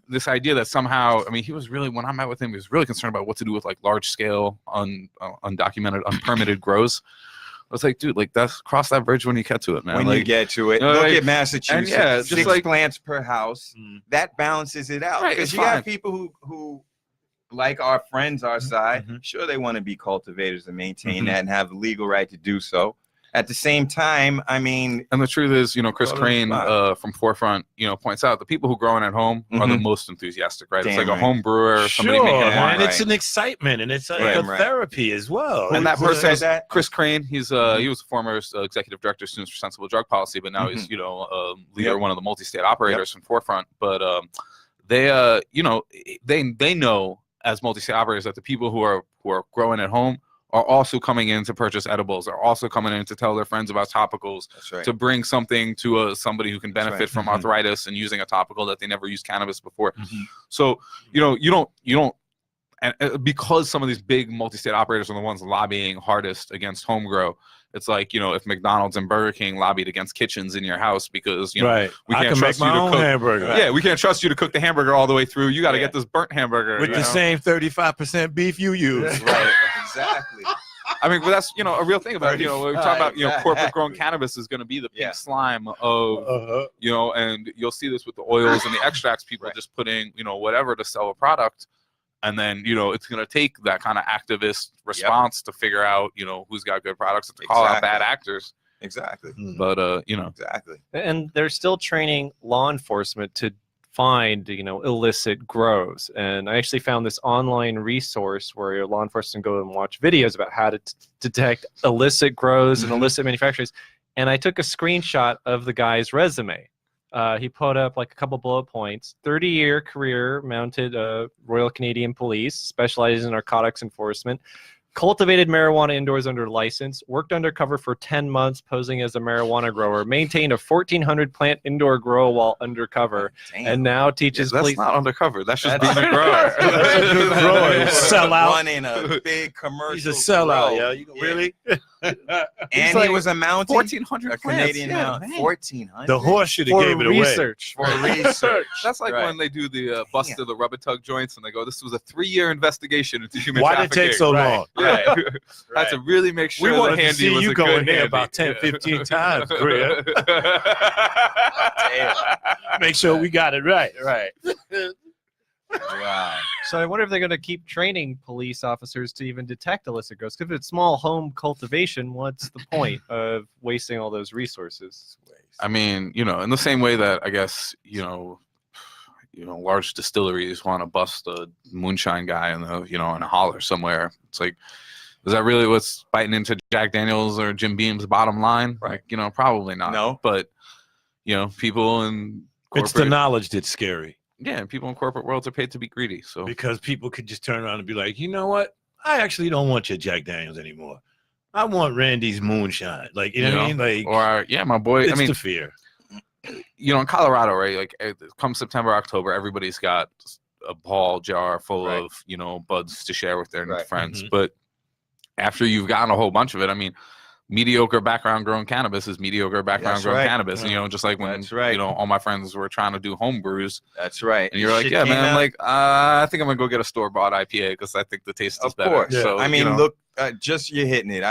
this idea that somehow, I mean, he was really, when I met with him, he was really concerned about what to do with large scale, undocumented, unpermitted grows. I was like, dude, that's cross that bridge when you get to it, man. When you get to it, look at Massachusetts. And just 6 plants per house. That balances it out. Because you got people who, like our friends, our side, sure, they want to be cultivators and maintain that and have the legal right to do so. At the same time, I mean, and the truth is, Chris Crane from Forefront, points out the people who grow it at home are the most enthusiastic, right? It's like a home brewer, somebody making it. And it's an excitement, and it's a therapy as well. And that person is Chris Crane. He was a former executive director of Students for Sensible Drug Policy, but now he's leader of one of the multi-state operators from Forefront. But they know as multi-state operators that the people who are growing at home are also coming in to purchase edibles, are also coming in to tell their friends about topicals, to bring something to somebody who can benefit from arthritis and using a topical that they never used cannabis before. So, you don't, and because some of these big multi-state operators are the ones lobbying hardest against home grow, it's like, if McDonald's and Burger King lobbied against kitchens in your house because, we can't trust you to cook hamburger. Yeah, we can't trust you to cook the hamburger all the way through. You got to get this burnt hamburger. With the same 35% beef you use. Right, exactly. I mean, but that's, a real thing about, we talk about, corporate grown cannabis is going to be the pink slime of, and you'll see this with the oils and the extracts, people just putting, whatever to sell a product. And then, it's going to take that kind of activist response to figure out, who's got good products and to call out bad actors. Exactly. But, Exactly. And they're still training law enforcement to find, illicit grows. And I actually found this online resource where your law enforcement go and watch videos about how to detect illicit grows and illicit manufacturers. And I took a screenshot of the guy's resume. He put up a couple bullet points, 30-year career, mounted Royal Canadian Police, specializes in narcotics enforcement, cultivated marijuana indoors under license, worked undercover for 10 months posing as a marijuana grower, maintained a 1,400 plant indoor grow while undercover, and now teaches That's police. not undercover. That's just being a grower. Grower. Sellout. Running a big commercial. He's a sellout, grow. yo. You really? And he was a mountain. 1,400 a Canadian plants. mountain. Man. 1,400. The horse should have For gave it research. for research. That's like Right. when they do the bust of the rubber tug joints and they go, this was a 3-year investigation into human Why did it trafficking. take so long? Right. I had to really make sure We wanted the to handy see was you a go good in there handy. about 10, 15 times, Greer. Damn. Make sure we got it right. Right. Wow. So I wonder if they're going to keep training police officers to even detect illicit grows. Because if it's small home cultivation, what's the point of wasting all those resources? I mean, in the same way that I guess, large distilleries want to bust a moonshine guy in in a holler somewhere. It's like, is that really what's biting into Jack Daniels or Jim Beam's bottom line? Right. Like, probably not. No. But, people in It's the corporate, knowledge that's scary, yeah, people in corporate worlds are paid to be greedy. So because people could just turn around and be like, you know what? I actually don't want your Jack Daniels anymore. I want Randy's moonshine. Like, you know what I mean? Like, or my boy. it's I mean, the fear. in Colorado, right? Like, come September, October, everybody's got a ball jar full Right. of, buds to share with their Right. friends. Mhm. But after you've gotten a whole bunch of it, I mean, mediocre background grown cannabis is mediocre background That's grown right. cannabis. Yeah. And, just like when, That's right. all my friends were trying to do home brews, That's right. and you're like, Shit yeah, came man, I'm out- like, I think I'm gonna go get a store bought IPA because I think the taste is Of better. course. So, I mean, look, just you're hitting it.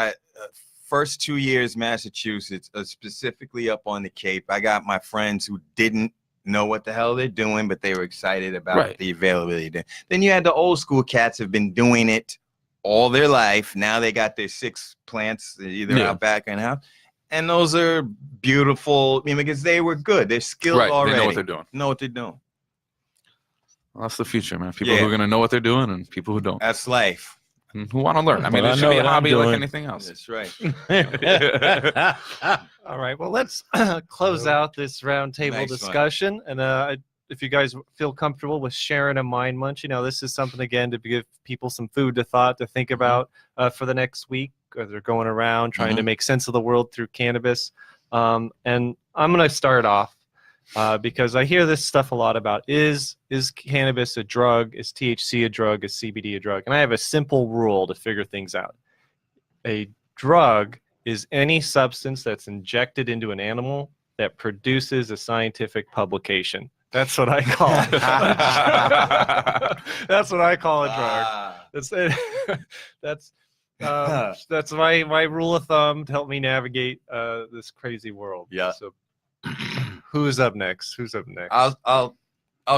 First 2 years, Massachusetts, specifically up on the Cape, I got my friends who didn't know what the hell they're doing, but they were excited about Right. the availability. Then you had the old school cats have been doing it all their life. Now they got their 6 plants either Yeah. out back and out. And those are beautiful, because they were good. They're skilled right, already. they know what they're doing. Know what they're doing. Well, that's the future, man. People Yeah. who are gonna know what they're doing and people who don't, That's life. and who want to learn. I mean, Well, it I should be know a what I'm hobby like doing. anything else. That's right. All right. Well, let's close out this roundtable Nice one. discussion. And if you guys feel comfortable with sharing a mind munch, this is something, again, to give people some food to thought to think about for the next week, as they're going around trying to make sense of the world through cannabis. And I'm going to start off because I hear this stuff a lot about is cannabis a drug? Is THC a drug? Is CBD a drug? And I have a simple rule to figure things out. A drug is any substance that's injected into an animal that produces a scientific publication. That's what I call it. That's what I call a drug. That's that's my rule of thumb to help me navigate this crazy world. Yeah. So who's up next? I'll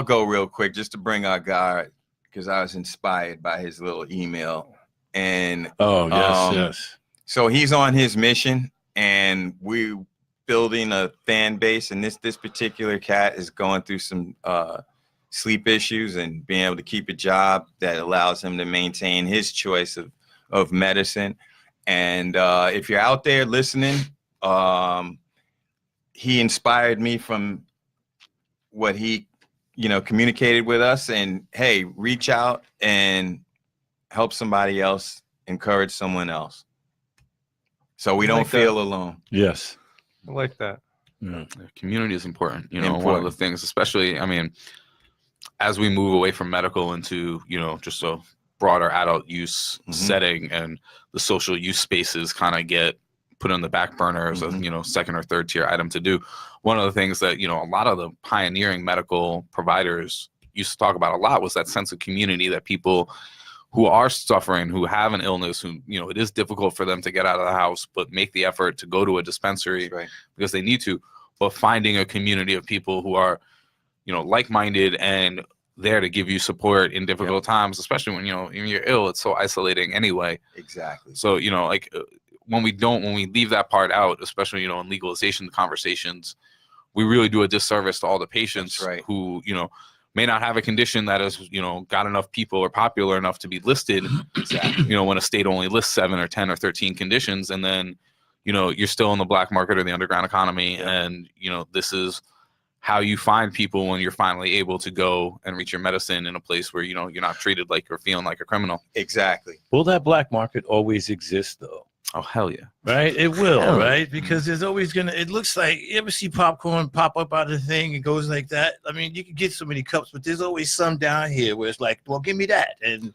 go real quick just to bring our guy, because I was inspired by his little email. And Oh, yes. so he's on his mission, and we're building a fan base. And this particular cat is going through some sleep issues and being able to keep a job that allows him to maintain his choice of medicine. And if you're out there listening, he inspired me from what he communicated with us. And hey, reach out and help somebody else, encourage someone else, so we I don't like that. feel alone. Yes. I like that. Yeah. Community is important. One of Important. the things, especially, I mean, as we move away from medical into, just a broader adult use setting, and the social use spaces kind of get put on the back burner as a, second or third tier item to do. One of the things that, a lot of the pioneering medical providers used to talk about a lot was that sense of community, that people who are suffering, who have an illness, who, it is difficult for them to get out of the house, but make the effort to go to a dispensary Right. because they need to, but finding a community of people who are, like-minded and there to give you support in difficult times, especially when, when you're ill. It's so isolating anyway. Exactly. So, when we leave that part out, especially, in legalization conversations, we really do a disservice to all the patients That's right. who, may not have a condition that is, got enough people or popular enough to be listed. Exactly. When a state only lists 7 or 10 or 13 conditions, and then, you're still in the black market or the underground economy. And, this is how you find people when you're finally able to go and reach your medicine in a place where, you know, you're not treated like you're feeling like a criminal. Exactly. Will that black market always exist though? Oh, hell yeah. Right? It will, Hell yeah. right? Because there's always it looks like, you ever see popcorn pop up out of the thing? It goes like that. I mean, you can get so many cups, but there's always some down here where it's like, well, give me that. And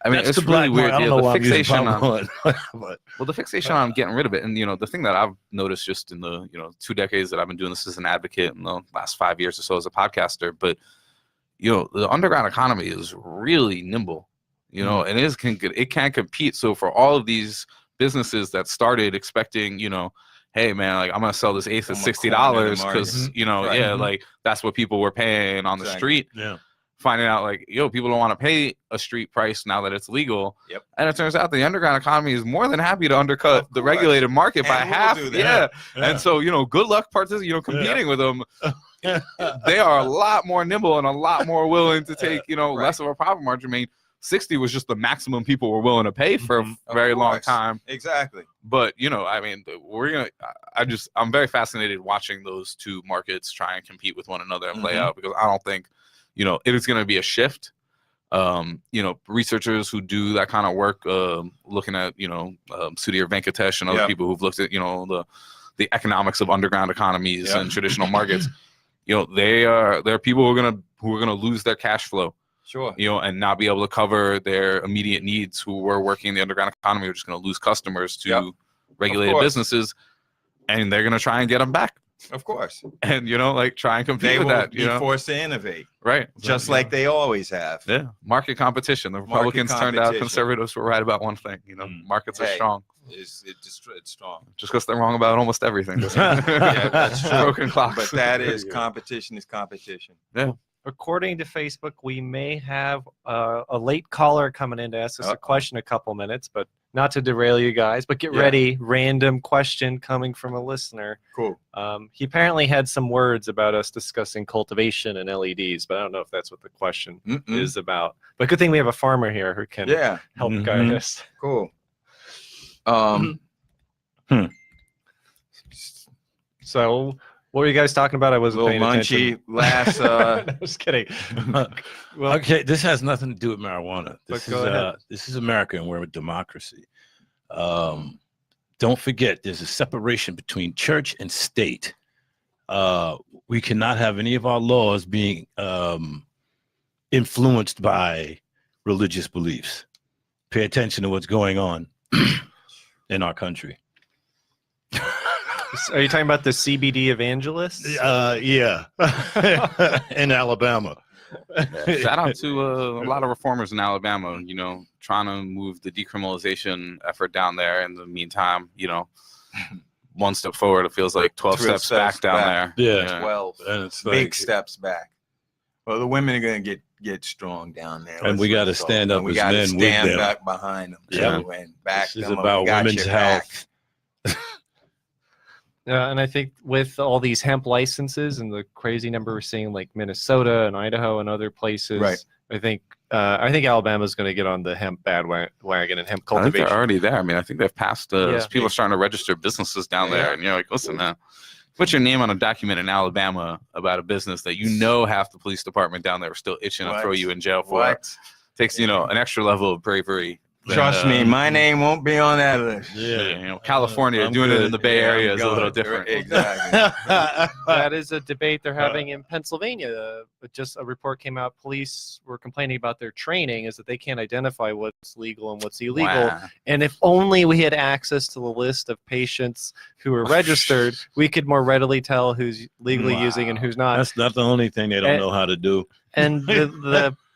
I mean, it's really weird. I don't know why I'm using popcorn. Well, the fixation on getting rid of it. And, you know, the thing that I've noticed just in the, you know, 2 decades that I've been doing this as an advocate in the last 5 years or so as a podcaster, but, you know, the underground economy is really nimble, you know, and it can compete. So for all of these businesses that started expecting, you know, hey man, like I'm gonna sell this eighth at $60 because, you know, yeah, like that's what people were paying on the street. Yeah. Finding out like, people don't want to pay a street price now that it's legal. Yep. And it turns out the underground economy is more than happy to undercut the regulated market by half. Yeah. And so, you know, good luck competing with them. They are a lot more nimble and a lot more willing to take, you know, less of a profit margin. I mean, 60 was just the maximum people were willing to pay for a very long time. Exactly. But, you know, I mean, I'm very fascinated watching those two markets try and compete with one another and play out, because I don't think, you know, it is going to be a shift. You know, researchers who do that kind of work, looking at, you know, Sudhir Venkatesh and other people who've looked at, you know, the economics of underground economies and traditional markets, you know, there are people who are gonna lose their cash flow. Sure. You know, and not be able to cover their immediate needs, who were working in the underground economy, are just going to lose customers to regulated businesses, and they're going to try and get them back. Of course. And, you know, like try and compete with that. They will be forced to innovate. Right. Just like they always have. Yeah. Market competition. The Republicans turned out conservatives were right about one thing. You know, markets are strong. It's strong. Just because they're wrong about almost everything. Yeah, that's true. Broken clocks. But that is competition. Yeah. According to Facebook, we may have a late caller coming in to ask us a question, a couple minutes, but not to derail you guys, but get ready. Random question coming from a listener. Cool. He apparently had some words about us discussing cultivation and LEDs, but I don't know if that's what the question is about. But good thing we have a farmer here who can help guide us. Cool. So what were you guys talking about? I wasn't paying attention. Last. No, just kidding. Well, okay, this has nothing to do with marijuana. This is America, and we're a democracy. Don't forget, there's a separation between church and state. We cannot have any of our laws being influenced by religious beliefs. Pay attention to what's going on in our country. Are you talking about the CBD evangelists? Yeah. In Alabama. Shout out to a lot of reformers in Alabama, you know, trying to move the decriminalization effort down there. In the meantime, you know, one step forward, it feels like 12 steps back down there. Yeah. 12. And it's big steps back. Well, the women are going to get strong down there. And we got to stand up as men. We got to stand back behind them. Yeah. And back this is them about women's health. And I think with all these hemp licenses and the crazy number we're seeing, like Minnesota and Idaho and other places, I think Alabama's going to get on the hemp bandwagon and hemp cultivation. I think they're already there. I mean, I think they've passed. People are starting to register businesses down there, and you're like, listen, man, put your name on a document in Alabama about a business that you know half the police department down there are still itching to throw you in jail for. Takes you know an extra level of bravery. Trust me, my name won't be on that list. Yeah, you know, California doing it in the Bay Area is a little different. Exactly. That is a debate they're having in Pennsylvania. But just a report came out. Police were complaining about their training is that they can't identify what's legal and what's illegal. Wow. And if only we had access to the list of patients who are registered, we could more readily tell who's legally using and who's not. That's not the only thing they don't know how to do. And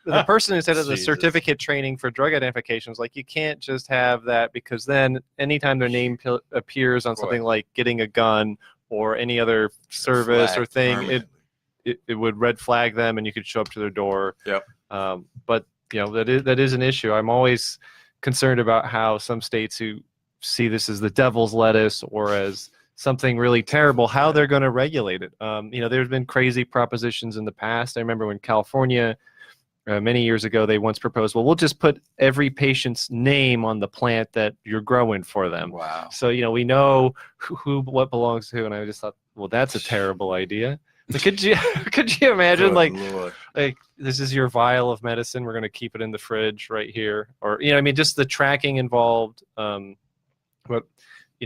the person who said the certificate training for drug identification was like, you can't just have that, because then anytime their name appears on something like getting a gun or any other service or thing, it would red flag them and you could show up to their door. Yep. But you know, that is an issue. I'm always concerned about how some states who see this as the devil's lettuce or as something really terrible, how they're going to regulate it. You know, there's been crazy propositions in the past. I remember when California, many years ago, they once proposed, well, we'll just put every patient's name on the plant that you're growing for them. Wow. So, you know, we know what belongs to who. And I just thought, well, that's a terrible idea. Could you imagine Good like Lord. this is your vial of medicine, we're going to keep it in the fridge right here, or I mean, just the tracking involved. But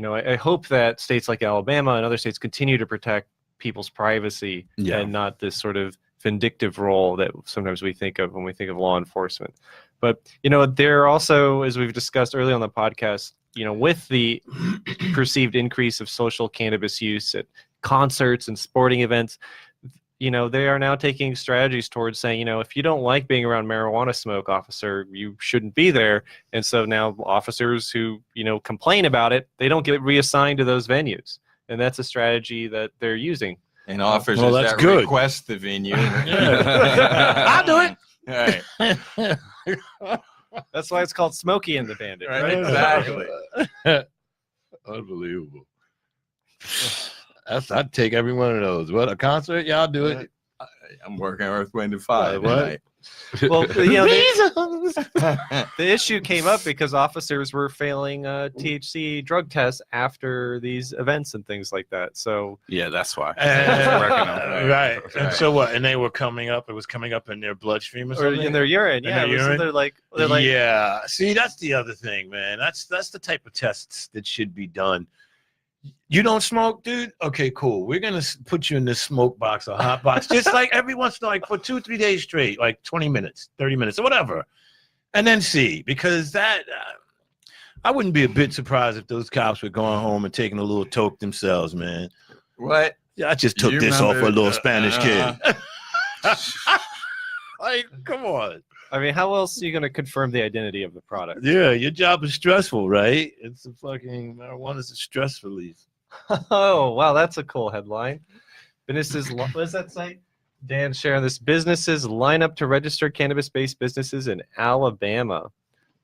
I hope that states like Alabama and other states continue to protect people's privacy and not this sort of vindictive role that sometimes we think of when we think of law enforcement. But there also, as we've discussed early on the podcast, with the perceived increase of social cannabis use at concerts and sporting events, they are now taking strategies towards saying, if you don't like being around marijuana smoke, officer, you shouldn't be there. And so now officers who, complain about it, they don't get reassigned to those venues. And that's a strategy that they're using. And officers that's that good. request the venue. I'll do it. All right. That's why it's called Smokey and the Bandit, right? Exactly. Unbelievable. I'd take every one of those. What, a concert? Yeah, I'll do it. I'm working Earth, Wind, and Fire. What? Well, the issue came up because officers were failing THC drug tests after these events and things like that. So yeah, that's why. Right. And so what? And they were coming up. It was coming up in their bloodstream or something. In their urine. Yeah. They're like. Yeah. See, that's the other thing, man. That's the type of tests that should be done. You don't smoke, dude? Okay, cool. We're going to put you in this smoke box or hot box, just like every once in a while, like for 2-3 days straight, like 20 minutes, 30 minutes, or whatever. And then see, because that, I wouldn't be a bit surprised if those cops were going home and taking a little toke themselves, man. What? Yeah, I just took this off a little Spanish kid. Like, come on. I mean, how else are you going to confirm the identity of the product? Yeah, your job is stressful, right? It's a fucking marijuana is a stress release. Oh, wow, that's a cool headline. Businesses, what does that say? Dan sharing this. Businesses line up to register cannabis-based businesses in Alabama.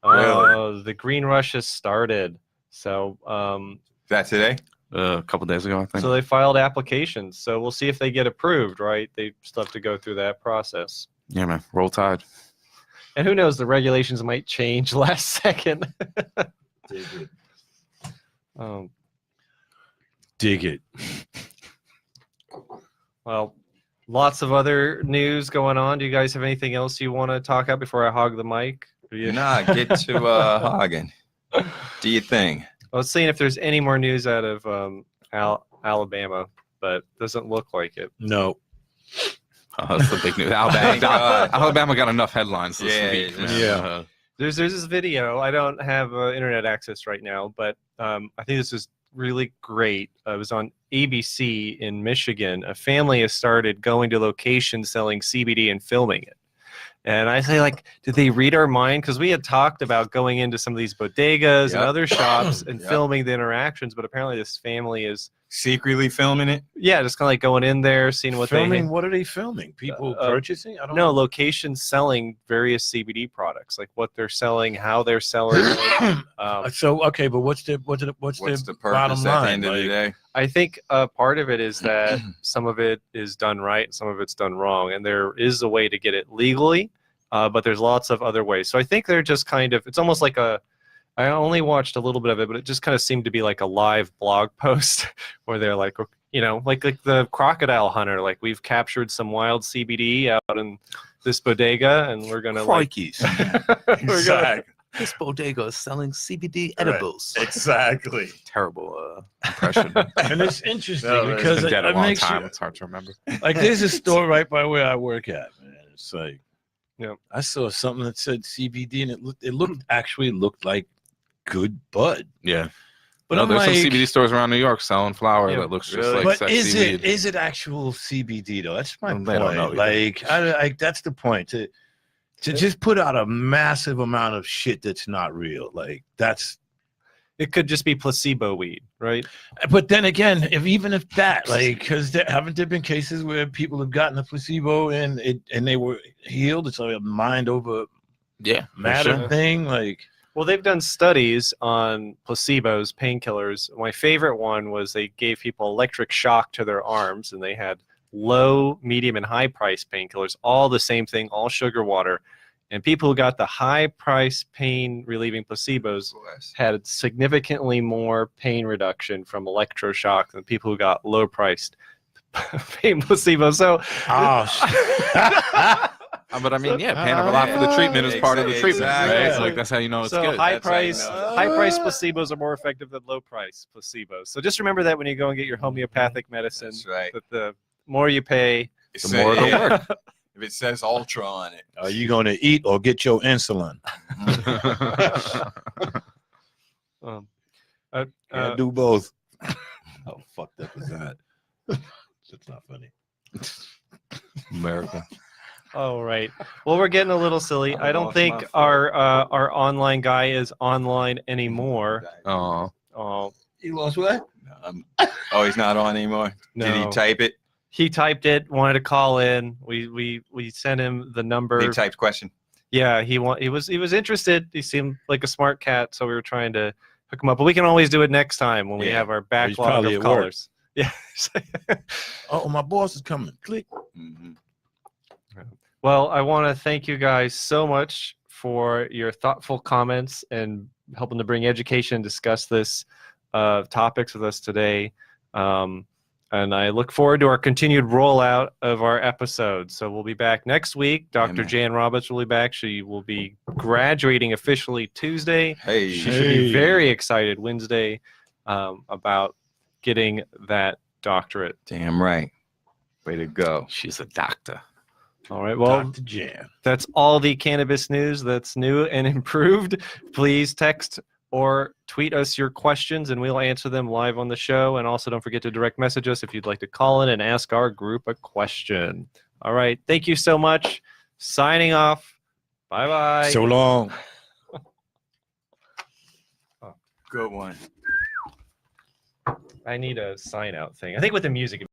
Oh, the green rush has started. So, Is that today? A couple days ago, I think. So they filed applications. So we'll see if they get approved, right? They still have to go through that process. Yeah, man. Roll Tide. And who knows, the regulations might change last second. Dig it. Um, Dig it. Well, lots of other news going on. Do you guys have anything else you want to talk about before I hog the mic? Nah, get to Hagen. Do your thing. I was seeing if there's any more news out of Alabama, but doesn't look like it. No. Oh, that's the big news. Alabama got enough headlines this week. Man. Yeah. There's this video. I don't have internet access right now, but I think this is really great. It was on ABC in Michigan. A family has started going to locations selling CBD and filming it. And I say, like, did they read our mind? Because we had talked about going into some of these bodegas and other shops and filming the interactions, but apparently this family is secretly filming it. Yeah, just kind of like going in there, seeing what filming. What are they filming? People purchasing? I don't know. Locations selling various CBD products, like what they're selling, how they're selling. So okay, but what's the purpose bottom line? At the end of the day? I think part of it is that some of it is done right, and some of it's done wrong, and there is a way to get it legally, but there's lots of other ways. So I think they're just kind of, it's almost like I only watched a little bit of it, but it just kind of seemed to be like a live blog post where they're like, like the crocodile hunter, like we've captured some wild CBD out in this bodega, and we're gonna Crikeys. Exactly. This bodega is selling CBD edibles. Right. Exactly. Terrible impression. And it's interesting Because because dead a it long makes time. you, It's hard to remember. like there's a store right by where I work at, man. It's like, yeah, I saw something that said CBD, and it actually looked like good bud. Yeah. But no, I'm there's like, some CBD stores around New York selling flower Yeah, that looks just really? like but sexy weed. is it actual CBD though? That's my Well, point. they don't know either. Like I that's the point. To just put out a massive amount of shit that's not real. Like it could just be placebo weed, right? but then again, even if that, like, because haven't there been cases where people have gotten a placebo and they were healed? It's like a mind over matter sure. thing. Like, Well, they've done studies on placebos, painkillers. My favorite one was they gave people electric shock to their arms, and they had low, medium, and high price painkillers, all the same thing, all sugar water. And people who got the high price pain relieving placebos had significantly more pain reduction from electroshock than people who got low priced paying placebo. So But I mean, paying a lot for the treatment is part of the treatment, right? Exactly. Like that's how you know it's so good. high That's how you price know. high price placebos are more effective than low price placebos. So just remember that when you go and get your homeopathic medicine, That's right. that the more you pay, It's the more it'll work. If it says Ultra on it. Are you going to eat or get your insulin? Can't do both. How fucked up is that? It's not funny. America. All right. Well, we're getting a little silly. I don't lost think my foot. our online guy is online anymore. Oh, Oh You lost what? Oh, he's not on anymore. Did he no. type it? He typed it, wanted to call in. We sent him the number. He typed question. Yeah, he was interested. He seemed like a smart cat, so we were trying to hook him up. But we can always do it next time when we Yeah. have our He's backlog probably of at work. callers. Yeah. Oh, my boss is coming. Click. Mhm. Well, I want to thank you guys so much for your thoughtful comments and helping to bring education and discuss this topics with us today. And I look forward to our continued rollout of our episodes. So we'll be back next week. Dr. man. Jan Roberts will be back. She will be graduating officially Tuesday. Hey. She should be very excited Wednesday about getting that doctorate. Damn right. Way to go. she's a doctor. All right. Well, Dr. Jan. that's all the cannabis news that's new and improved. Please text or tweet us your questions and we'll answer them live on the show. And also don't forget to direct message us if you'd like to call in and ask our group a question. All right. Thank you so much. Signing off. Bye-bye. So long. Good one. I need a sign out thing. I think with the music.